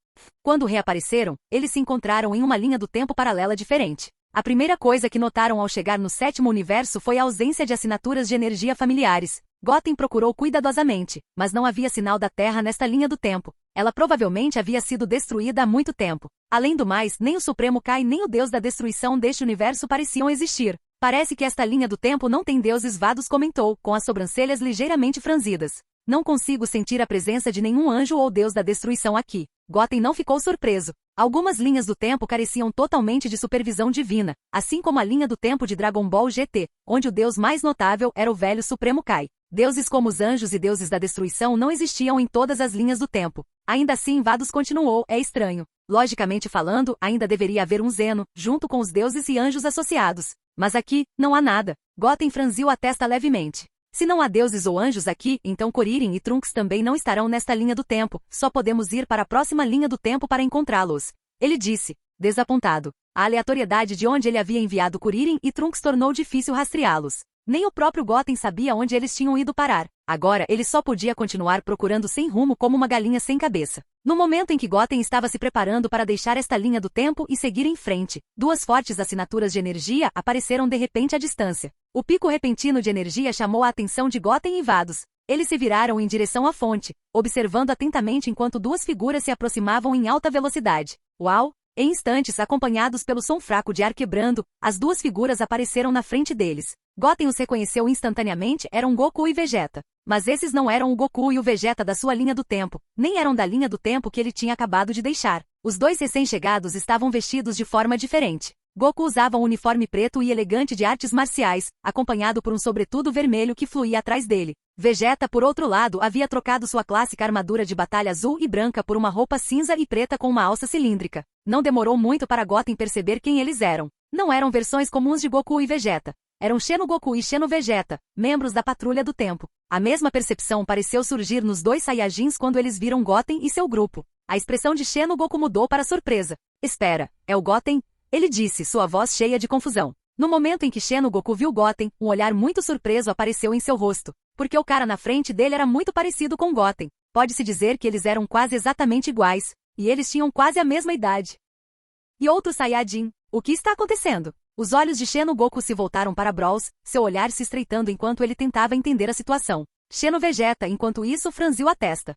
Quando reapareceram, eles se encontraram em uma linha do tempo paralela diferente. A primeira coisa que notaram ao chegar no sétimo universo foi a ausência de assinaturas de energia familiares. Gotham procurou cuidadosamente, mas não havia sinal da Terra nesta linha do tempo. Ela provavelmente havia sido destruída há muito tempo. Além do mais, nem o Supremo Kai nem o Deus da destruição deste universo pareciam existir. Parece que esta linha do tempo não tem deuses, Vados comentou, com as sobrancelhas ligeiramente franzidas. Não consigo sentir a presença de nenhum anjo ou deus da destruição aqui. Gotham não ficou surpreso. Algumas linhas do tempo careciam totalmente de supervisão divina, assim como a linha do tempo de Dragon Ball GT, onde o deus mais notável era o velho Supremo Kai. Deuses como os anjos e deuses da destruição não existiam em todas as linhas do tempo. Ainda assim, Vados continuou, é estranho. Logicamente falando, ainda deveria haver um Zeno, junto com os deuses e anjos associados. Mas aqui, não há nada. Goten franziu a testa levemente. Se não há deuses ou anjos aqui, então Kuririn e Trunks também não estarão nesta linha do tempo, só podemos ir para a próxima linha do tempo para encontrá-los. Ele disse, desapontado. A aleatoriedade de onde ele havia enviado Kuririn e Trunks tornou difícil rastreá-los. Nem o próprio Goten sabia onde eles tinham ido parar. Agora, ele só podia continuar procurando sem rumo como uma galinha sem cabeça. No momento em que Goten estava se preparando para deixar esta linha do tempo e seguir em frente, duas fortes assinaturas de energia apareceram de repente à distância. O pico repentino de energia chamou a atenção de Goten e Vados. Eles se viraram em direção à fonte, observando atentamente enquanto duas figuras se aproximavam em alta velocidade. Uau! Em instantes, acompanhados pelo som fraco de ar quebrando, as duas figuras apareceram na frente deles. Goten os reconheceu instantaneamente, eram Goku e Vegeta. Mas esses não eram o Goku e o Vegeta da sua linha do tempo, nem eram da linha do tempo que ele tinha acabado de deixar. Os dois recém-chegados estavam vestidos de forma diferente. Goku usava um uniforme preto e elegante de artes marciais, acompanhado por um sobretudo vermelho que fluía atrás dele. Vegeta, por outro lado, havia trocado sua clássica armadura de batalha azul e branca por uma roupa cinza e preta com uma alça cilíndrica. Não demorou muito para Goten perceber quem eles eram. Não eram versões comuns de Goku e Vegeta. Eram Xeno Goku e Xeno Vegeta, membros da Patrulha do Tempo. A mesma percepção pareceu surgir nos dois Saiyajins quando eles viram Goten e seu grupo. A expressão de Xeno Goku mudou para surpresa. Espera, é o Goten? Ele disse, sua voz cheia de confusão. No momento em que Xeno Goku viu Goten, um olhar muito surpreso apareceu em seu rosto, porque o cara na frente dele era muito parecido com Goten. Pode-se dizer que eles eram quase exatamente iguais, e eles tinham quase a mesma idade. E outro Saiyajin, o que está acontecendo? Os olhos de Xeno Goku se voltaram para Brawls, seu olhar se estreitando enquanto ele tentava entender a situação. Xeno Vegeta, enquanto isso, franziu a testa.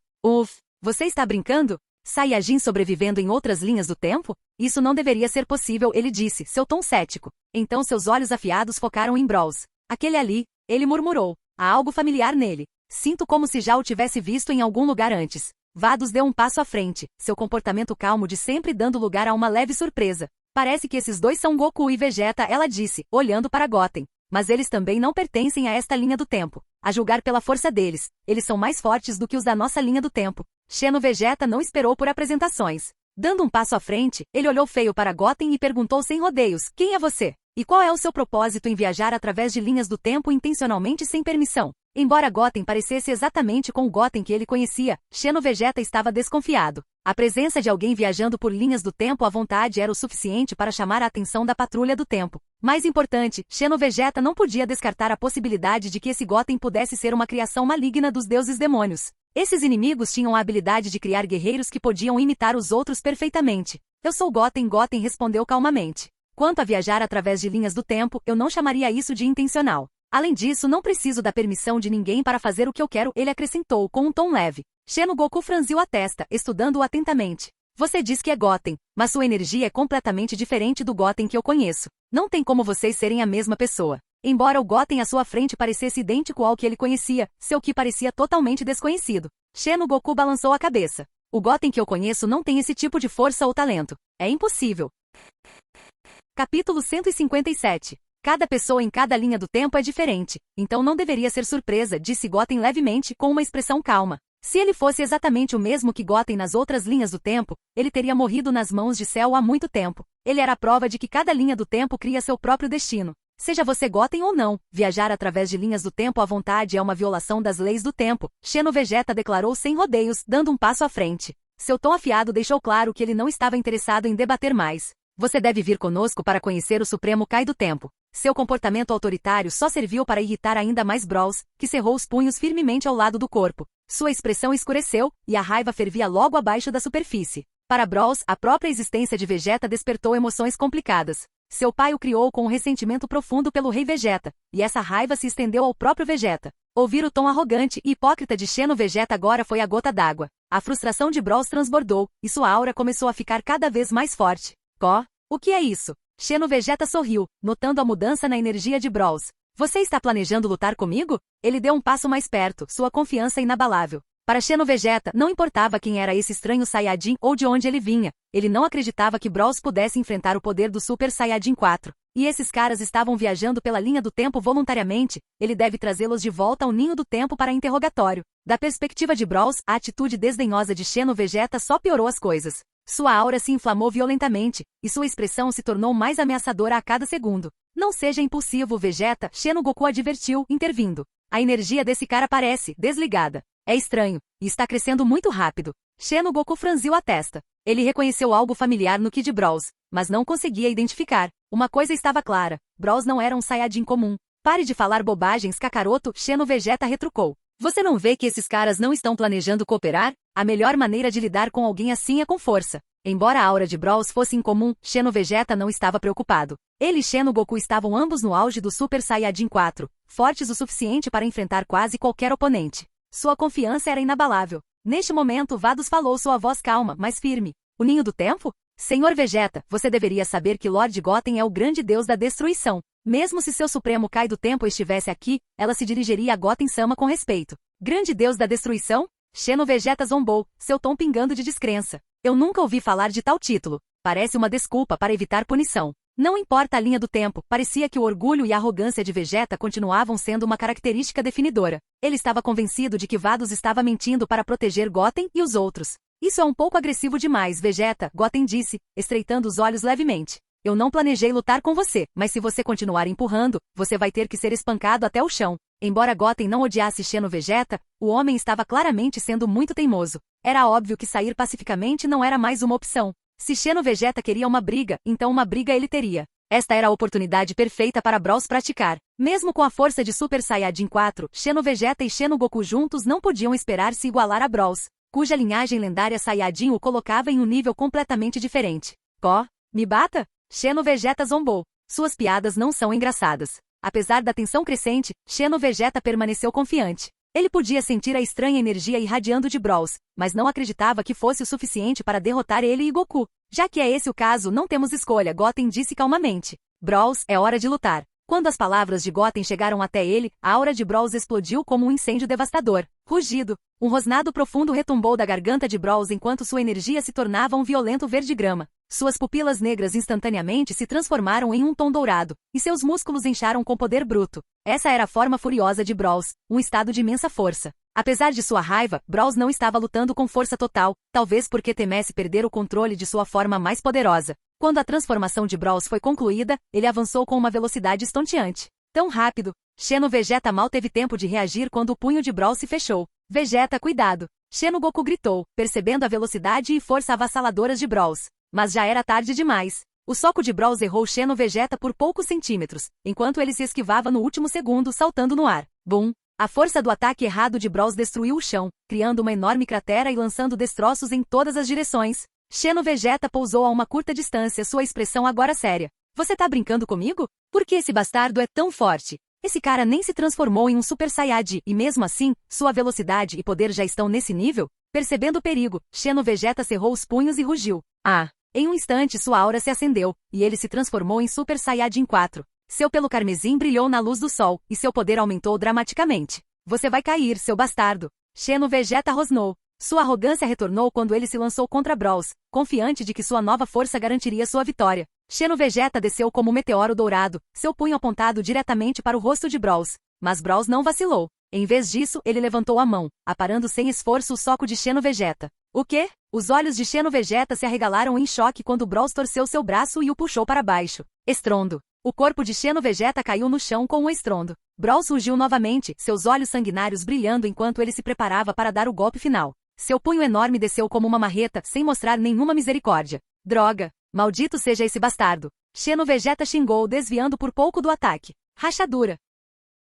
Você está brincando? Saiyajin sobrevivendo em outras linhas do tempo? Isso não deveria ser possível, ele disse, seu tom cético. Então seus olhos afiados focaram em Brawls. Aquele ali, ele murmurou. Há algo familiar nele. Sinto como se já o tivesse visto em algum lugar antes. Vados deu um passo à frente, seu comportamento calmo de sempre dando lugar a uma leve surpresa. Parece que esses dois são Goku e Vegeta, ela disse, olhando para Goten. Mas eles também não pertencem a esta linha do tempo. A julgar pela força deles, eles são mais fortes do que os da nossa linha do tempo. Xeno Vegeta não esperou por apresentações. Dando um passo à frente, ele olhou feio para Goten e perguntou sem rodeios, quem é você? E qual é o seu propósito em viajar através de linhas do tempo intencionalmente sem permissão? Embora Goten parecesse exatamente com o Goten que ele conhecia, Xeno Vegeta estava desconfiado. A presença de alguém viajando por linhas do tempo à vontade era o suficiente para chamar a atenção da Patrulha do Tempo. Mais importante, Xeno Vegeta não podia descartar a possibilidade de que esse Goten pudesse ser uma criação maligna dos deuses demônios. Esses inimigos tinham a habilidade de criar guerreiros que podiam imitar os outros perfeitamente. Eu sou Goten, Goten respondeu calmamente. Quanto a viajar através de linhas do tempo, eu não chamaria isso de intencional. Além disso, não preciso da permissão de ninguém para fazer o que eu quero, ele acrescentou com um tom leve. Xeno Goku franziu a testa, estudando-o atentamente. Você diz que é Goten, mas sua energia é completamente diferente do Goten que eu conheço. Não tem como vocês serem a mesma pessoa. Embora o Goten à sua frente parecesse idêntico ao que ele conhecia, seu Ki parecia totalmente desconhecido. Xeno Goku balançou a cabeça. O Goten que eu conheço não tem esse tipo de força ou talento. É impossível. Capítulo 157. Cada pessoa em cada linha do tempo é diferente, então não deveria ser surpresa, disse Goten levemente, com uma expressão calma. Se ele fosse exatamente o mesmo que Goten nas outras linhas do tempo, ele teria morrido nas mãos de Cell há muito tempo. Ele era a prova de que cada linha do tempo cria seu próprio destino. Seja você Goten ou não, viajar através de linhas do tempo à vontade é uma violação das leis do tempo, Xeno Vegeta declarou sem rodeios, dando um passo à frente. Seu tom afiado deixou claro que ele não estava interessado em debater mais. Você deve vir conosco para conhecer o Supremo Kai do Tempo. Seu comportamento autoritário só serviu para irritar ainda mais Brawls, que cerrou os punhos firmemente ao lado do corpo. Sua expressão escureceu, e a raiva fervia logo abaixo da superfície. Para Brawls, a própria existência de Vegeta despertou emoções complicadas. Seu pai o criou com um ressentimento profundo pelo rei Vegeta, e essa raiva se estendeu ao próprio Vegeta. Ouvir o tom arrogante e hipócrita de Xeno Vegeta agora foi a gota d'água. A frustração de Brawls transbordou, e sua aura começou a ficar cada vez mais forte. O que é isso? Xeno Vegeta sorriu, notando a mudança na energia de Brawls. Você está planejando lutar comigo? Ele deu um passo mais perto, sua confiança inabalável. Para Xeno Vegeta, não importava quem era esse estranho Saiyajin ou de onde ele vinha. Ele não acreditava que Brawls pudesse enfrentar o poder do Super Saiyajin 4. E esses caras estavam viajando pela linha do tempo voluntariamente, ele deve trazê-los de volta ao ninho do tempo para interrogatório. Da perspectiva de Brawls, a atitude desdenhosa de Xeno-Vegeta só piorou as coisas. Sua aura se inflamou violentamente, e sua expressão se tornou mais ameaçadora a cada segundo. Não seja impulsivo, Vegeta, Xeno-Goku advertiu, intervindo. A energia desse cara parece desligada. É estranho, e está crescendo muito rápido. Xeno-Goku franziu a testa. Ele reconheceu algo familiar no Kid Brawls, mas não conseguia identificar. Uma coisa estava clara, Brawls não era um Saiyajin comum. Pare de falar bobagens, Kakaroto, Xeno-Vegeta retrucou. Você não vê que esses caras não estão planejando cooperar? A melhor maneira de lidar com alguém assim é com força. Embora a aura de Brawls fosse incomum, Xeno-Vegeta não estava preocupado. Ele e Xeno-Goku estavam ambos no auge do Super Saiyajin 4, fortes o suficiente para enfrentar quase qualquer oponente. Sua confiança era inabalável. Neste momento, Vados falou sua voz calma, mas firme. O ninho do tempo? Senhor Vegeta, você deveria saber que Lord Goten é o grande deus da destruição. Mesmo se seu supremo Kai do tempo estivesse aqui, ela se dirigiria a Goten-sama com respeito. Grande deus da destruição? Xeno-Vegeta zombou, seu tom pingando de descrença. Eu nunca ouvi falar de tal título. Parece uma desculpa para evitar punição. Não importa a linha do tempo, parecia que o orgulho e a arrogância de Vegeta continuavam sendo uma característica definidora. Ele estava convencido de que Vados estava mentindo para proteger Goten e os outros. Isso é um pouco agressivo demais, Vegeta, Goten disse, estreitando os olhos levemente. Eu não planejei lutar com você, mas se você continuar empurrando, você vai ter que ser espancado até o chão. Embora Goten não odiasse Xeno-Vegeta, o homem estava claramente sendo muito teimoso. Era óbvio que sair pacificamente não era mais uma opção. Se Xeno-Vegeta queria uma briga, então uma briga ele teria. Esta era a oportunidade perfeita para Brawls praticar. Mesmo com a força de Super Saiyajin 4, Xeno-Vegeta e Xeno-Goku juntos não podiam esperar se igualar a Brawls, cuja linhagem lendária Saiyajin o colocava em um nível completamente diferente. Me bata? Xeno-Vegeta zombou. Suas piadas não são engraçadas. Apesar da tensão crescente, Xeno-Vegeta permaneceu confiante. Ele podia sentir a estranha energia irradiando de Brawls, mas não acreditava que fosse o suficiente para derrotar ele e Goku. Já que é esse o caso, não temos escolha, Goten disse calmamente. Brawls, é hora de lutar. Quando as palavras de Goten chegaram até ele, a aura de Brawls explodiu como um incêndio devastador. Rugido. Um rosnado profundo retumbou da garganta de Brawls enquanto sua energia se tornava um violento verde-grama. Suas pupilas negras instantaneamente se transformaram em um tom dourado, e seus músculos incharam com poder bruto. Essa era a forma furiosa de Brawls, um estado de imensa força. Apesar de sua raiva, Brawls não estava lutando com força total, talvez porque temesse perder o controle de sua forma mais poderosa. Quando a transformação de Brawls foi concluída, ele avançou com uma velocidade estonteante. Tão rápido, Xeno-Vegeta mal teve tempo de reagir quando o punho de Brawls se fechou. Vegeta, cuidado! Xeno-Goku gritou, percebendo a velocidade e força avassaladoras de Brawls. Mas já era tarde demais. O soco de Brawls errou Xeno-Vegeta por poucos centímetros, enquanto ele se esquivava no último segundo saltando no ar. Bum! A força do ataque errado de Brawls destruiu o chão, criando uma enorme cratera e lançando destroços em todas as direções. Xeno-Vegeta pousou a uma curta distância, sua expressão agora séria. Você tá brincando comigo? Por que esse bastardo é tão forte? Esse cara nem se transformou em um Super Saiyajin e mesmo assim, sua velocidade e poder já estão nesse nível? Percebendo o perigo, Xeno-Vegeta cerrou os punhos e rugiu. Em um instante sua aura se acendeu, e ele se transformou em Super Saiyajin 4. Seu pelo carmesim brilhou na luz do sol, e seu poder aumentou dramaticamente. Você vai cair, seu bastardo. Xeno-Vegeta rosnou. Sua arrogância retornou quando ele se lançou contra Brawls, confiante de que sua nova força garantiria sua vitória. Xeno-Vegeta desceu como um meteoro dourado, seu punho apontado diretamente para o rosto de Brawls. Mas Brawls não vacilou. Em vez disso, ele levantou a mão, aparando sem esforço o soco de Xeno-Vegeta. O quê? Os olhos de Xeno-Vegeta se arregalaram em choque quando Brawls torceu seu braço e o puxou para baixo. Estrondo. O corpo de Xeno-Vegeta caiu no chão com um estrondo. Brawls rugiu novamente, seus olhos sanguinários brilhando enquanto ele se preparava para dar o golpe final. Seu punho enorme desceu como uma marreta, sem mostrar nenhuma misericórdia. Droga! Maldito seja esse bastardo! Xeno-Vegeta xingou, desviando por pouco do ataque. Rachadura!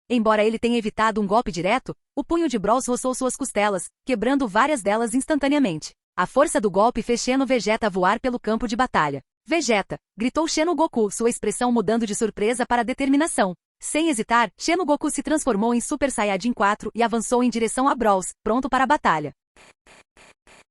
Embora ele tenha evitado um golpe direto, o punho de Brawls roçou suas costelas, quebrando várias delas instantaneamente. A força do golpe fez Xeno-Vegeta voar pelo campo de batalha. Vegeta! Gritou Xeno-Goku, sua expressão mudando de surpresa para determinação. Sem hesitar, Xeno-Goku se transformou em Super Saiyajin 4 e avançou em direção a Brawls, pronto para a batalha.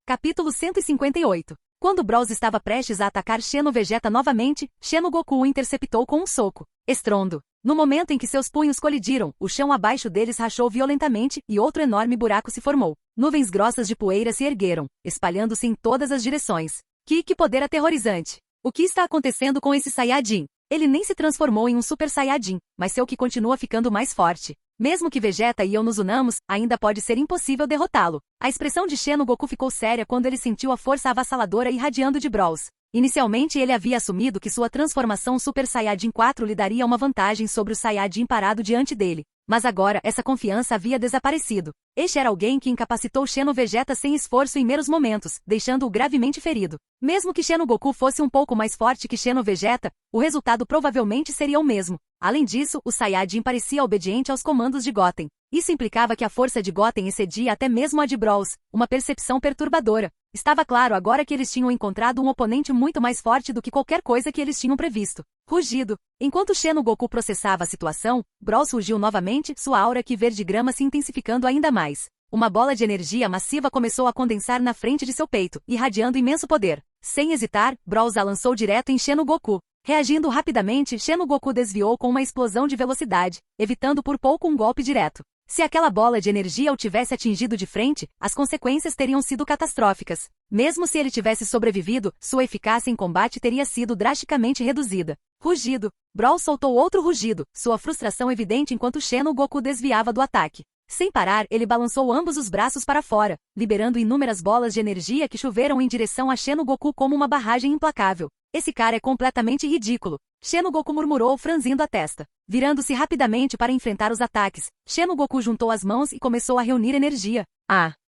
Capítulo 158. Quando Brawls estava prestes a atacar Xeno-Vegeta novamente, Xeno-Goku o interceptou com um soco. Estrondo. No momento em que seus punhos colidiram, o chão abaixo deles rachou violentamente e outro enorme buraco se formou. Nuvens grossas de poeira se ergueram, espalhando-se em todas as direções. Que poder aterrorizante! O que está acontecendo com esse Saiyajin? Ele nem se transformou em um Super Saiyajin, mas seu Ki continua ficando mais forte. Mesmo que Vegeta e eu nos unamos, ainda pode ser impossível derrotá-lo. A expressão de Shen no Goku ficou séria quando ele sentiu a força avassaladora irradiando de Bros. Inicialmente ele havia assumido que sua transformação Super Saiyajin 4 lhe daria uma vantagem sobre o Saiyajin parado diante dele. Mas agora, essa confiança havia desaparecido. Este era alguém que incapacitou Shen no Vegeta sem esforço em meros momentos, deixando-o gravemente ferido. Mesmo que Shen no Goku fosse um pouco mais forte que Shen no Vegeta, o resultado provavelmente seria o mesmo. Além disso, o Saiyajin parecia obediente aos comandos de Goten. Isso implicava que a força de Goten excedia até mesmo a de Bros, uma percepção perturbadora. Estava claro agora que eles tinham encontrado um oponente muito mais forte do que qualquer coisa que eles tinham previsto. Rugido. Enquanto Shen no Goku processava a situação, Bros rugiu novamente, sua aura Ki verde-grama se intensificando ainda mais. Uma bola de energia massiva começou a condensar na frente de seu peito, irradiando imenso poder. Sem hesitar, Bros a lançou direto em Shen no Goku. Reagindo rapidamente, Shen no Goku desviou com uma explosão de velocidade, evitando por pouco um golpe direto. Se aquela bola de energia o tivesse atingido de frente, as consequências teriam sido catastróficas. Mesmo se ele tivesse sobrevivido, sua eficácia em combate teria sido drasticamente reduzida. Rugido. Brawl soltou outro rugido, sua frustração evidente enquanto Shen no Goku desviava do ataque. Sem parar, ele balançou ambos os braços para fora, liberando inúmeras bolas de energia que choveram em direção a Shen no Goku como uma barragem implacável. Esse cara é completamente ridículo. Shen no Goku murmurou franzindo a testa. Virando-se rapidamente para enfrentar os ataques, Shen no Goku juntou as mãos e começou a reunir energia.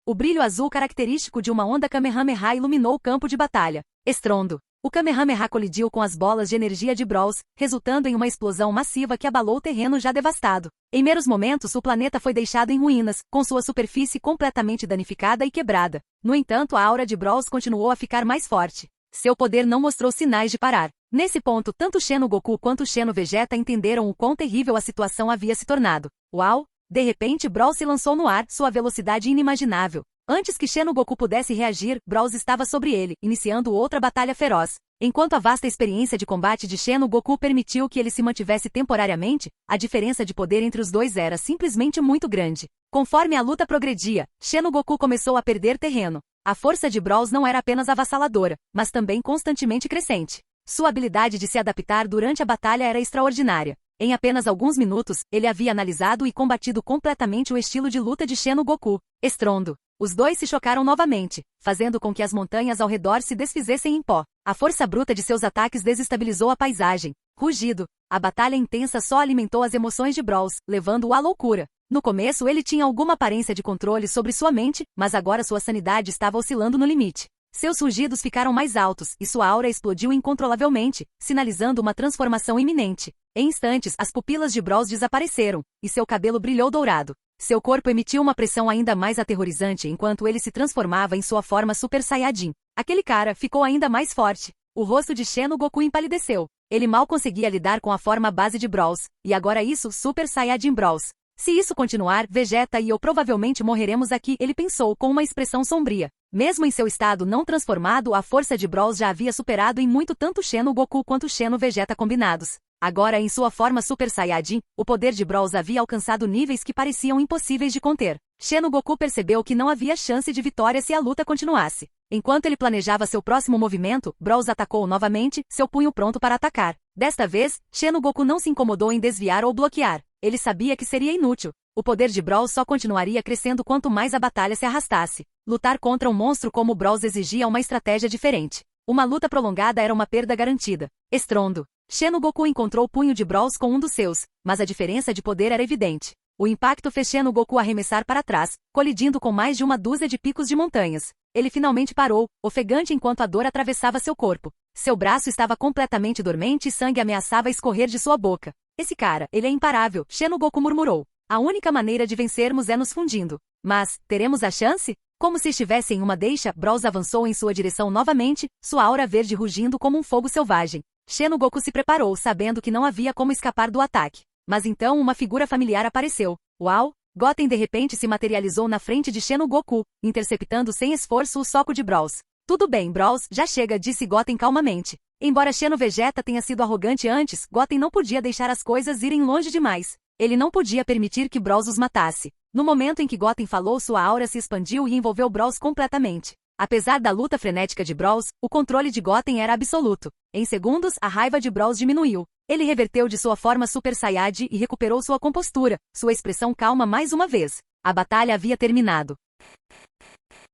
O brilho azul característico de uma onda Kamehameha iluminou o campo de batalha. Estrondo. O Kamehameha colidiu com as bolas de energia de Bros, resultando em uma explosão massiva que abalou o terreno já devastado. Em meros momentos, o planeta foi deixado em ruínas, com sua superfície completamente danificada e quebrada. No entanto, a aura de Bros continuou a ficar mais forte. Seu poder não mostrou sinais de parar. Nesse ponto, tanto Shen no Goku quanto Shen no Vegeta entenderam o quão terrível a situação havia se tornado. Uau! De repente, Bros se lançou no ar, sua velocidade inimaginável. Antes que Shen no Goku pudesse reagir, Bros estava sobre ele, iniciando outra batalha feroz. Enquanto a vasta experiência de combate de Shen no Goku permitiu que ele se mantivesse temporariamente, a diferença de poder entre os dois era simplesmente muito grande. Conforme a luta progredia, Shen no Goku começou a perder terreno. A força de Bros não era apenas avassaladora, mas também constantemente crescente. Sua habilidade de se adaptar durante a batalha era extraordinária. Em apenas alguns minutos, ele havia analisado e combatido completamente o estilo de luta de Shen no Goku. Estrondo. Os dois se chocaram novamente, fazendo com que as montanhas ao redor se desfizessem em pó. A força bruta de seus ataques desestabilizou a paisagem. Rugido. A batalha intensa só alimentou as emoções de Bros, levando-o à loucura. No começo ele tinha alguma aparência de controle sobre sua mente, mas agora sua sanidade estava oscilando no limite. Seus rugidos ficaram mais altos, e sua aura explodiu incontrolavelmente, sinalizando uma transformação iminente. Em instantes, as pupilas de Bros desapareceram, e seu cabelo brilhou dourado. Seu corpo emitiu uma pressão ainda mais aterrorizante enquanto ele se transformava em sua forma Super Saiyajin. Aquele cara ficou ainda mais forte. O rosto de Shen no Goku empalideceu. Ele mal conseguia lidar com a forma base de Bros, e agora isso, Super Saiyajin Bros. Se isso continuar, Vegeta e eu provavelmente morreremos aqui, ele pensou com uma expressão sombria. Mesmo em seu estado não transformado, a força de Bros já havia superado em muito tanto Shen no Goku quanto Shen no Vegeta combinados. Agora, em sua forma Super Saiyajin, o poder de Bros havia alcançado níveis que pareciam impossíveis de conter. Shen no Goku percebeu que não havia chance de vitória se a luta continuasse. Enquanto ele planejava seu próximo movimento, Bros atacou novamente, seu punho pronto para atacar. Desta vez, Shen no Goku não se incomodou em desviar ou bloquear. Ele sabia que seria inútil. O poder de Bros só continuaria crescendo quanto mais a batalha se arrastasse. Lutar contra um monstro como Bros exigia uma estratégia diferente. Uma luta prolongada era uma perda garantida. Estrondo. Shen no Goku encontrou o punho de Bros com um dos seus, mas a diferença de poder era evidente. O impacto fez Shen no Goku arremessar para trás, colidindo com mais de uma dúzia de picos de montanhas. Ele finalmente parou, ofegante enquanto a dor atravessava seu corpo. Seu braço estava completamente dormente e sangue ameaçava escorrer de sua boca. Esse cara, ele é imparável, Shen no Goku murmurou. A única maneira de vencermos é nos fundindo. Mas, teremos a chance? Como se estivesse em uma deixa, Bros avançou em sua direção novamente, sua aura verde rugindo como um fogo selvagem. Shen no Goku se preparou, sabendo que não havia como escapar do ataque. Mas então uma figura familiar apareceu. Uau! Goten de repente se materializou na frente de Shen no Goku, interceptando sem esforço o soco de Bros. Tudo bem, Bros, já chega, disse Goten calmamente. Embora Shen no Vegeta tenha sido arrogante antes, Goten não podia deixar as coisas irem longe demais. Ele não podia permitir que Bros os matasse. No momento em que Goten falou, sua aura se expandiu e envolveu Bros completamente. Apesar da luta frenética de Bros, o controle de Goten era absoluto. Em segundos, a raiva de Bros diminuiu. Ele reverteu de sua forma Super Saiyajin e recuperou sua compostura, sua expressão calma mais uma vez. A batalha havia terminado.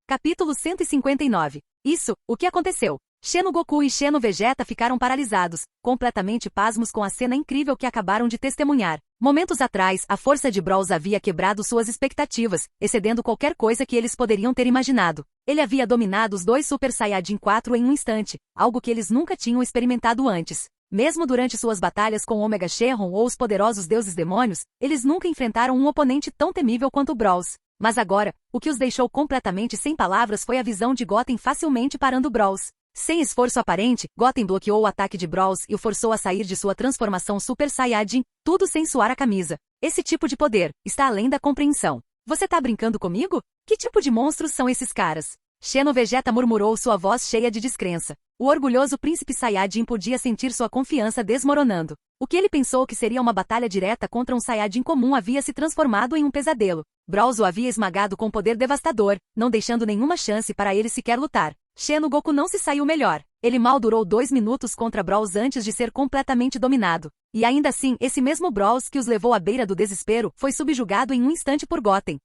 Capítulo 159. Isso, o que aconteceu? Xeno Goku e Xeno Vegeta ficaram paralisados, completamente pasmos com a cena incrível que acabaram de testemunhar. Momentos atrás, a força de Brawls havia quebrado suas expectativas, excedendo qualquer coisa que eles poderiam ter imaginado. Ele havia dominado os dois Super Saiyajin 4 em um instante, algo que eles nunca tinham experimentado antes. Mesmo durante suas batalhas com Omega Shenron ou os poderosos deuses demônios, eles nunca enfrentaram um oponente tão temível quanto Brawls. Mas agora, o que os deixou completamente sem palavras foi a visão de Goten facilmente parando Brawls. Sem esforço aparente, Goten bloqueou o ataque de Brawls e o forçou a sair de sua transformação Super Saiyajin, tudo sem suar a camisa. Esse tipo de poder está além da compreensão. Você tá brincando comigo? Que tipo de monstros são esses caras? Xeno Vegeta murmurou, sua voz cheia de descrença. O orgulhoso príncipe Saiyajin podia sentir sua confiança desmoronando. O que ele pensou que seria uma batalha direta contra um Saiyajin comum havia se transformado em um pesadelo. Brawls o havia esmagado com poder devastador, não deixando nenhuma chance para ele sequer lutar. Xeno Goku não se saiu melhor. Ele mal durou 2 minutos contra Brawls antes de ser completamente dominado. E ainda assim, esse mesmo Brawls que os levou à beira do desespero foi subjugado em um instante por Goten.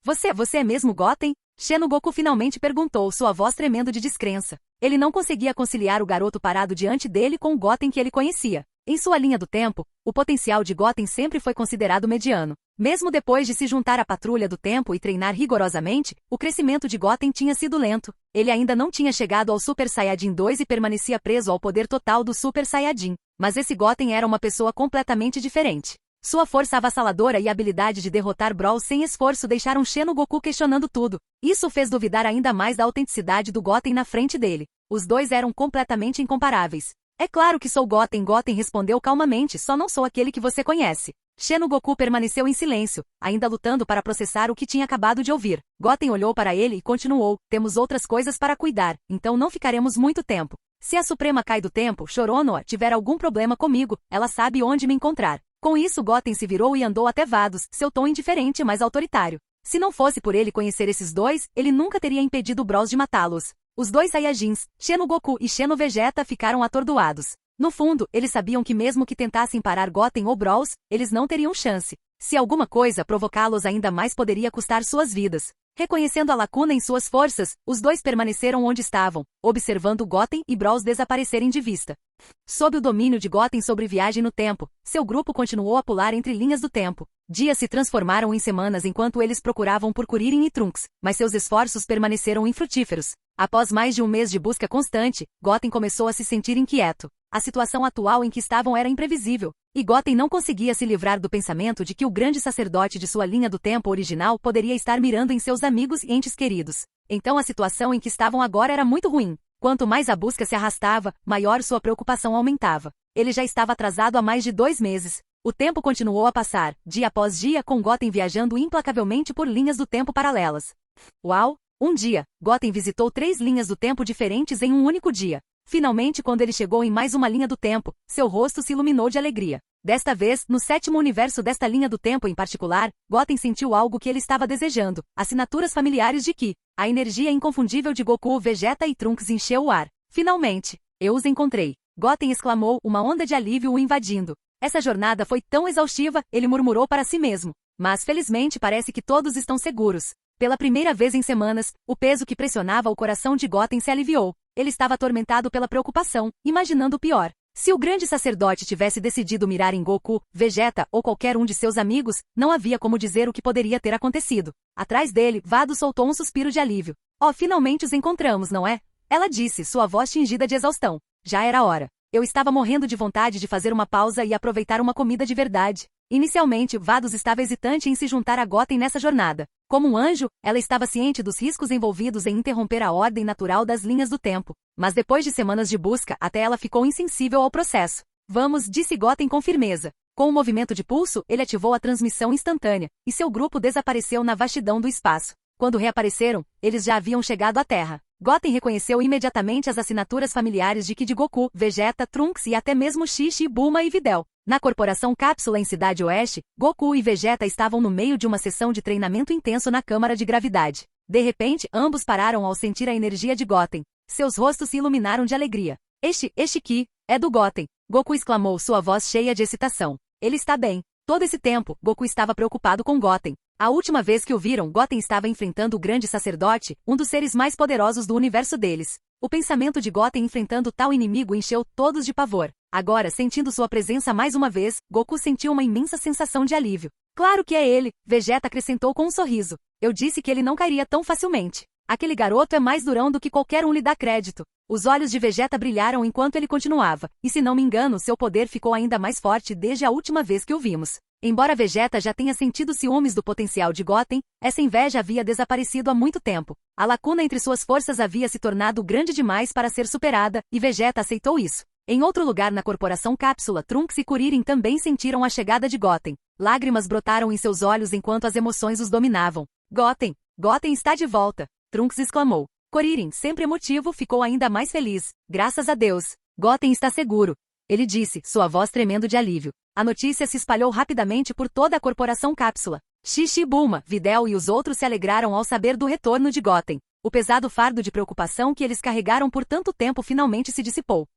Você é mesmo Goten? Xeno Goku finalmente perguntou, sua voz tremendo de descrença. Ele não conseguia conciliar o garoto parado diante dele com o Goten que ele conhecia. Em sua linha do tempo, o potencial de Goten sempre foi considerado mediano. Mesmo depois de se juntar à patrulha do tempo e treinar rigorosamente, o crescimento de Goten tinha sido lento. Ele ainda não tinha chegado ao Super Saiyajin 2 e permanecia preso ao poder total do Super Saiyajin. Mas esse Goten era uma pessoa completamente diferente. Sua força avassaladora e habilidade de derrotar Brawls sem esforço deixaram Xeno Goku questionando tudo. Isso fez duvidar ainda mais da autenticidade do Goten na frente dele. Os dois eram completamente incomparáveis. É claro que sou Goten, Goten respondeu calmamente, só não sou aquele que você conhece. Xeno Goku permaneceu em silêncio, ainda lutando para processar o que tinha acabado de ouvir. Goten olhou para ele e continuou, temos outras coisas para cuidar, então não ficaremos muito tempo. Se a Suprema Kai do Tempo, Choronoa, tiver algum problema comigo, ela sabe onde me encontrar. Com isso Goten se virou e andou até Vados, seu tom indiferente mas autoritário. Se não fosse por ele conhecer esses dois, ele nunca teria impedido Brawls de matá-los. Os dois Saiyajins, Xeno Goku e Xeno Vegeta ficaram atordoados. No fundo, eles sabiam que mesmo que tentassem parar Goten ou Brawls, eles não teriam chance. Se alguma coisa provocá-los ainda mais poderia custar suas vidas. Reconhecendo a lacuna em suas forças, os dois permaneceram onde estavam, observando Goten e Brawls desaparecerem de vista. Sob o domínio de Goten sobre viagem no tempo, seu grupo continuou a pular entre linhas do tempo. Dias se transformaram em semanas enquanto eles procuravam por Kuririn e Trunks, mas seus esforços permaneceram infrutíferos. Após mais de um mês de busca constante, Goten começou a se sentir inquieto. A situação atual em que estavam era imprevisível, e Goten não conseguia se livrar do pensamento de que o grande sacerdote de sua linha do tempo original poderia estar mirando em seus amigos e entes queridos. Então a situação em que estavam agora era muito ruim. Quanto mais a busca se arrastava, maior sua preocupação aumentava. Ele já estava atrasado há mais de 2 meses. O tempo continuou a passar, dia após dia, com Goten viajando implacavelmente por linhas do tempo paralelas. Uau! Um dia, Goten visitou 3 linhas do tempo diferentes em um único dia. Finalmente, quando ele chegou em mais uma linha do tempo, seu rosto se iluminou de alegria. Desta vez, no 7º universo desta linha do tempo em particular, Goten sentiu algo que ele estava desejando, assinaturas familiares de Ki. A energia inconfundível de Goku, Vegeta e Trunks encheu o ar. Finalmente, eu os encontrei. Goten exclamou, uma onda de alívio o invadindo. Essa jornada foi tão exaustiva, ele murmurou para si mesmo. Mas felizmente parece que todos estão seguros. Pela primeira vez em semanas, o peso que pressionava o coração de Goten se aliviou. Ele estava atormentado pela preocupação, imaginando o pior. Se o grande sacerdote tivesse decidido mirar em Goku, Vegeta ou qualquer um de seus amigos, não havia como dizer o que poderia ter acontecido. Atrás dele, Vado soltou um suspiro de alívio. Oh, finalmente os encontramos, não é? Ela disse, sua voz tingida de exaustão. Já era hora. Eu estava morrendo de vontade de fazer uma pausa e aproveitar uma comida de verdade. Inicialmente, Vados estava hesitante em se juntar a Goten nessa jornada. Como um anjo, ela estava ciente dos riscos envolvidos em interromper a ordem natural das linhas do tempo. Mas depois de semanas de busca, até ela ficou insensível ao processo. Vamos, disse Goten com firmeza. Com um movimento de pulso, ele ativou a transmissão instantânea, e seu grupo desapareceu na vastidão do espaço. Quando reapareceram, eles já haviam chegado à Terra. Goten reconheceu imediatamente as assinaturas familiares de Ki de Goku, Vegeta, Trunks e até mesmo Xixi, Bulma e Videl. Na Corporação Cápsula em Cidade Oeste, Goku e Vegeta estavam no meio de uma sessão de treinamento intenso na câmara de gravidade. De repente, ambos pararam ao sentir a energia de Goten. Seus rostos se iluminaram de alegria. Este Ki, é do Goten. Goku exclamou, sua voz cheia de excitação. Ele está bem. Todo esse tempo, Goku estava preocupado com Goten. A última vez que o viram, Goten estava enfrentando o grande sacerdote, um dos seres mais poderosos do universo deles. O pensamento de Goten enfrentando tal inimigo encheu todos de pavor. Agora, sentindo sua presença mais uma vez, Goku sentiu uma imensa sensação de alívio. Claro que é ele, Vegeta acrescentou com um sorriso. Eu disse que ele não cairia tão facilmente. Aquele garoto é mais durão do que qualquer um lhe dá crédito. Os olhos de Vegeta brilharam enquanto ele continuava, e se não me engano, seu poder ficou ainda mais forte desde a última vez que o vimos. Embora Vegeta já tenha sentido ciúmes do potencial de Goten, essa inveja havia desaparecido há muito tempo. A lacuna entre suas forças havia se tornado grande demais para ser superada, e Vegeta aceitou isso. Em outro lugar na Corporação Cápsula, Trunks e Kuririn também sentiram a chegada de Goten. Lágrimas brotaram em seus olhos enquanto as emoções os dominavam. Goten! Goten está de volta! Trunks exclamou. Kuririn, sempre emotivo, ficou ainda mais feliz. Graças a Deus! Goten está seguro! Ele disse, sua voz tremendo de alívio. A notícia se espalhou rapidamente por toda a Corporação Cápsula. Xixi, Bulma, Videl e os outros se alegraram ao saber do retorno de Goten. O pesado fardo de preocupação que eles carregaram por tanto tempo finalmente se dissipou.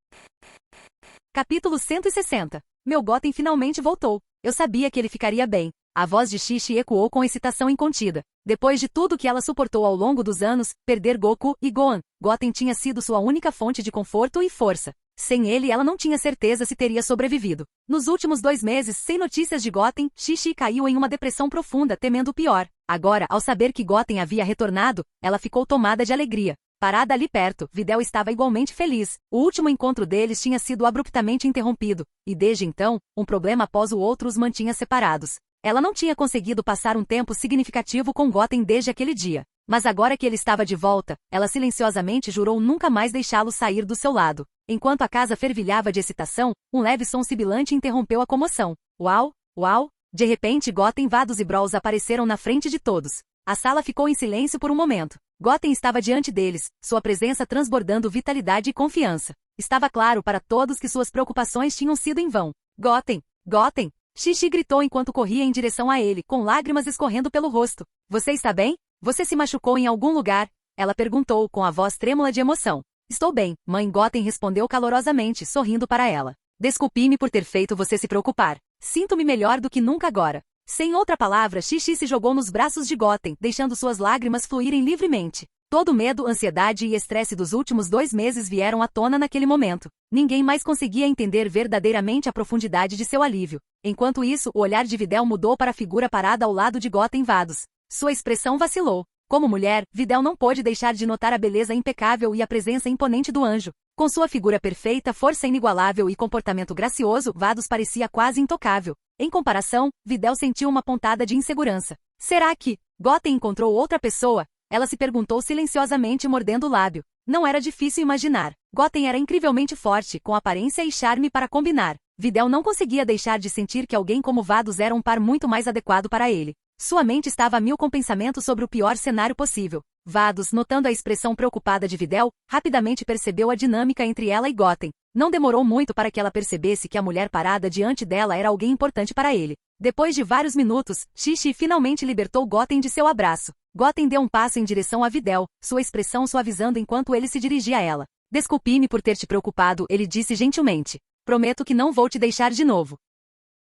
Capítulo 160. Meu Goten finalmente voltou. Eu sabia que ele ficaria bem. A voz de Xixi ecoou com excitação incontida. Depois de tudo que ela suportou ao longo dos anos, perder Goku e Gohan, Goten tinha sido sua única fonte de conforto e força. Sem ele, ela não tinha certeza se teria sobrevivido. Nos últimos 2 meses, sem notícias de Goten, Xixi caiu em uma depressão profunda, temendo o pior. Agora, ao saber que Goten havia retornado, ela ficou tomada de alegria. Parada ali perto, Videl estava igualmente feliz. O último encontro deles tinha sido abruptamente interrompido, e desde então, um problema após o outro os mantinha separados. Ela não tinha conseguido passar um tempo significativo com Goten desde aquele dia. Mas agora que ele estava de volta, ela silenciosamente jurou nunca mais deixá-lo sair do seu lado. Enquanto a casa fervilhava de excitação, um leve som sibilante interrompeu a comoção. Uau! Uau! De repente Goten, Vados e Brawls apareceram na frente de todos. A sala ficou em silêncio por um momento. Goten estava diante deles, sua presença transbordando vitalidade e confiança. Estava claro para todos que suas preocupações tinham sido em vão. Goten! Goten! Xixi gritou enquanto corria em direção a ele, com lágrimas escorrendo pelo rosto. Você está bem? Você se machucou em algum lugar? Ela perguntou, com a voz trêmula de emoção. Estou bem, mãe. Goten respondeu calorosamente, sorrindo para ela. Desculpe-me por ter feito você se preocupar. Sinto-me melhor do que nunca agora. Sem outra palavra, Xixi se jogou nos braços de Goten, deixando suas lágrimas fluírem livremente. Todo o medo, ansiedade e estresse dos últimos 2 meses vieram à tona naquele momento. Ninguém mais conseguia entender verdadeiramente a profundidade de seu alívio. Enquanto isso, o olhar de Videl mudou para a figura parada ao lado de Goten, Vados. Sua expressão vacilou. Como mulher, Videl não pôde deixar de notar a beleza impecável e a presença imponente do anjo. Com sua figura perfeita, força inigualável e comportamento gracioso, Vados parecia quase intocável. Em comparação, Videl sentiu uma pontada de insegurança. Será que Goten encontrou outra pessoa? Ela se perguntou silenciosamente, mordendo o lábio. Não era difícil imaginar. Goten era incrivelmente forte, com aparência e charme para combinar. Videl não conseguia deixar de sentir que alguém como Vados era um par muito mais adequado para ele. Sua mente estava a mil com pensamentos sobre o pior cenário possível. Vados, notando a expressão preocupada de Videl, rapidamente percebeu a dinâmica entre ela e Goten. Não demorou muito para que ela percebesse que a mulher parada diante dela era alguém importante para ele. Depois de vários minutos, Xixi finalmente libertou Goten de seu abraço. Goten deu um passo em direção a Videl, sua expressão suavizando enquanto ele se dirigia a ela. Desculpe-me por ter te preocupado, ele disse gentilmente. Prometo que não vou te deixar de novo.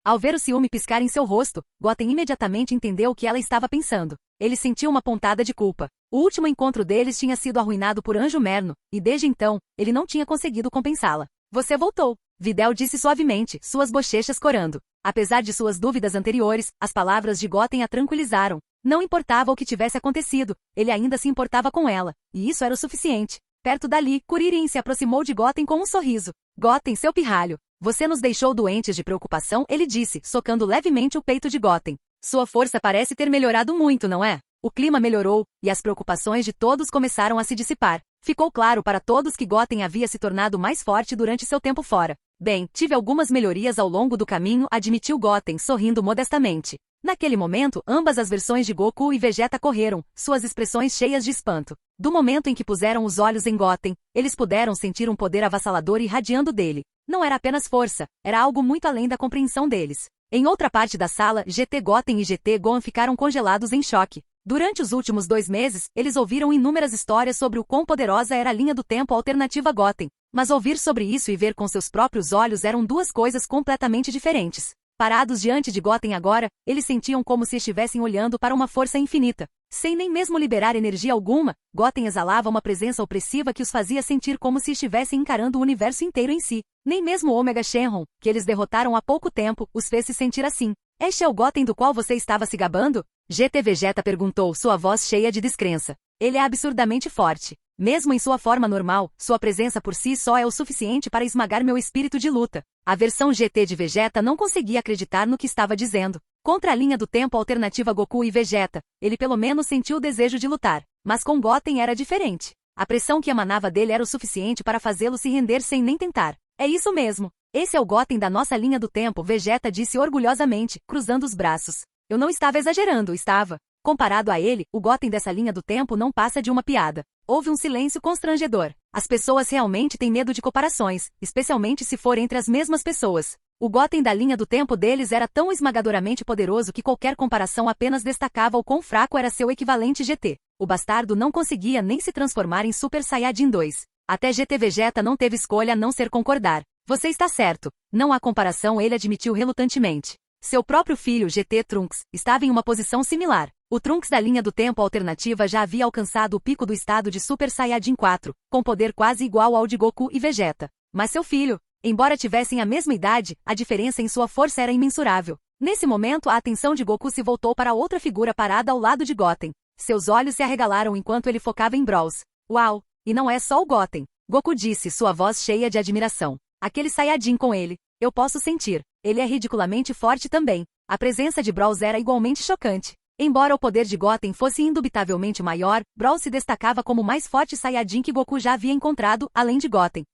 Ao ver o ciúme piscar em seu rosto, Goten imediatamente entendeu o que ela estava pensando. Ele sentiu uma pontada de culpa. O último encontro deles tinha sido arruinado por Anjo Merno, e desde então, ele não tinha conseguido compensá-la. Você voltou, Videl disse suavemente, suas bochechas corando. Apesar de suas dúvidas anteriores, as palavras de Goten a tranquilizaram. Não importava o que tivesse acontecido, ele ainda se importava com ela, e isso era o suficiente. Perto dali, Kuririn se aproximou de Goten com um sorriso. Goten, seu pirralho. Você nos deixou doentes de preocupação, ele disse, socando levemente o peito de Goten. Sua força parece ter melhorado muito, não é? O clima melhorou, e as preocupações de todos começaram a se dissipar. Ficou claro para todos que Goten havia se tornado mais forte durante seu tempo fora. Bem, tive algumas melhorias ao longo do caminho, admitiu Goten, sorrindo modestamente. Naquele momento, ambas as versões de Goku e Vegeta correram, suas expressões cheias de espanto. Do momento em que puseram os olhos em Goten, eles puderam sentir um poder avassalador irradiando dele. Não era apenas força, era algo muito além da compreensão deles. Em outra parte da sala, GT Goten e GT Gohan ficaram congelados em choque. Durante os últimos 2 meses, eles ouviram inúmeras histórias sobre o quão poderosa era a linha do tempo alternativa Goten. Mas ouvir sobre isso e ver com seus próprios olhos eram duas coisas completamente diferentes. Parados diante de Goten agora, eles sentiam como se estivessem olhando para uma força infinita. Sem nem mesmo liberar energia alguma, Goten exalava uma presença opressiva que os fazia sentir como se estivessem encarando o universo inteiro em si. Nem mesmo o Omega Shenron, que eles derrotaram há pouco tempo, os fez se sentir assim. Este é o Goten do qual você estava se gabando? GT Vegeta perguntou, sua voz cheia de descrença. Ele é absurdamente forte. Mesmo em sua forma normal, sua presença por si só é o suficiente para esmagar meu espírito de luta. A versão GT de Vegeta não conseguia acreditar no que estava dizendo. Contra a linha do tempo alternativa Goku e Vegeta, ele pelo menos sentiu o desejo de lutar. Mas com Goten era diferente. A pressão que emanava dele era o suficiente para fazê-lo se render sem nem tentar. É isso mesmo. Esse é o Goten da nossa linha do tempo, Vegeta disse orgulhosamente, cruzando os braços. Eu não estava exagerando, estava. Comparado a ele, o Goten dessa linha do tempo não passa de uma piada. Houve um silêncio constrangedor. As pessoas realmente têm medo de comparações, especialmente se for entre as mesmas pessoas. O Goten da linha do tempo deles era tão esmagadoramente poderoso que qualquer comparação apenas destacava o quão fraco era seu equivalente GT. O bastardo não conseguia nem se transformar em Super Saiyajin 2. Até GT Vegeta não teve escolha a não ser concordar. Você está certo. Não há comparação, ele admitiu relutantemente. Seu próprio filho, GT Trunks, estava em uma posição similar. O Trunks da linha do tempo alternativa já havia alcançado o pico do estado de Super Saiyajin 4, com poder quase igual ao de Goku e Vegeta. Mas seu filho, embora tivessem a mesma idade, a diferença em sua força era imensurável. Nesse momento, a atenção de Goku se voltou para outra figura parada ao lado de Goten. Seus olhos se arregalaram enquanto ele focava em Brawls. Uau! E não é só o Goten. Goku disse, sua voz cheia de admiração. Aquele Saiyajin com ele. Eu posso sentir. Ele é ridiculamente forte também. A presença de Brawls era igualmente chocante. Embora o poder de Goten fosse indubitavelmente maior, Brawls se destacava como o mais forte Saiyajin que Goku já havia encontrado, além de Goten.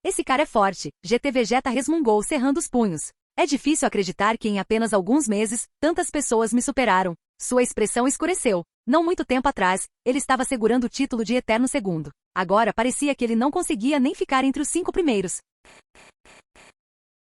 Esse cara é forte, GT Vegeta resmungou cerrando os punhos. É difícil acreditar que em apenas alguns meses, tantas pessoas me superaram. Sua expressão escureceu. Não muito tempo atrás, ele estava segurando o título de Eterno Segundo. Agora parecia que ele não conseguia nem ficar entre os 5 primeiros.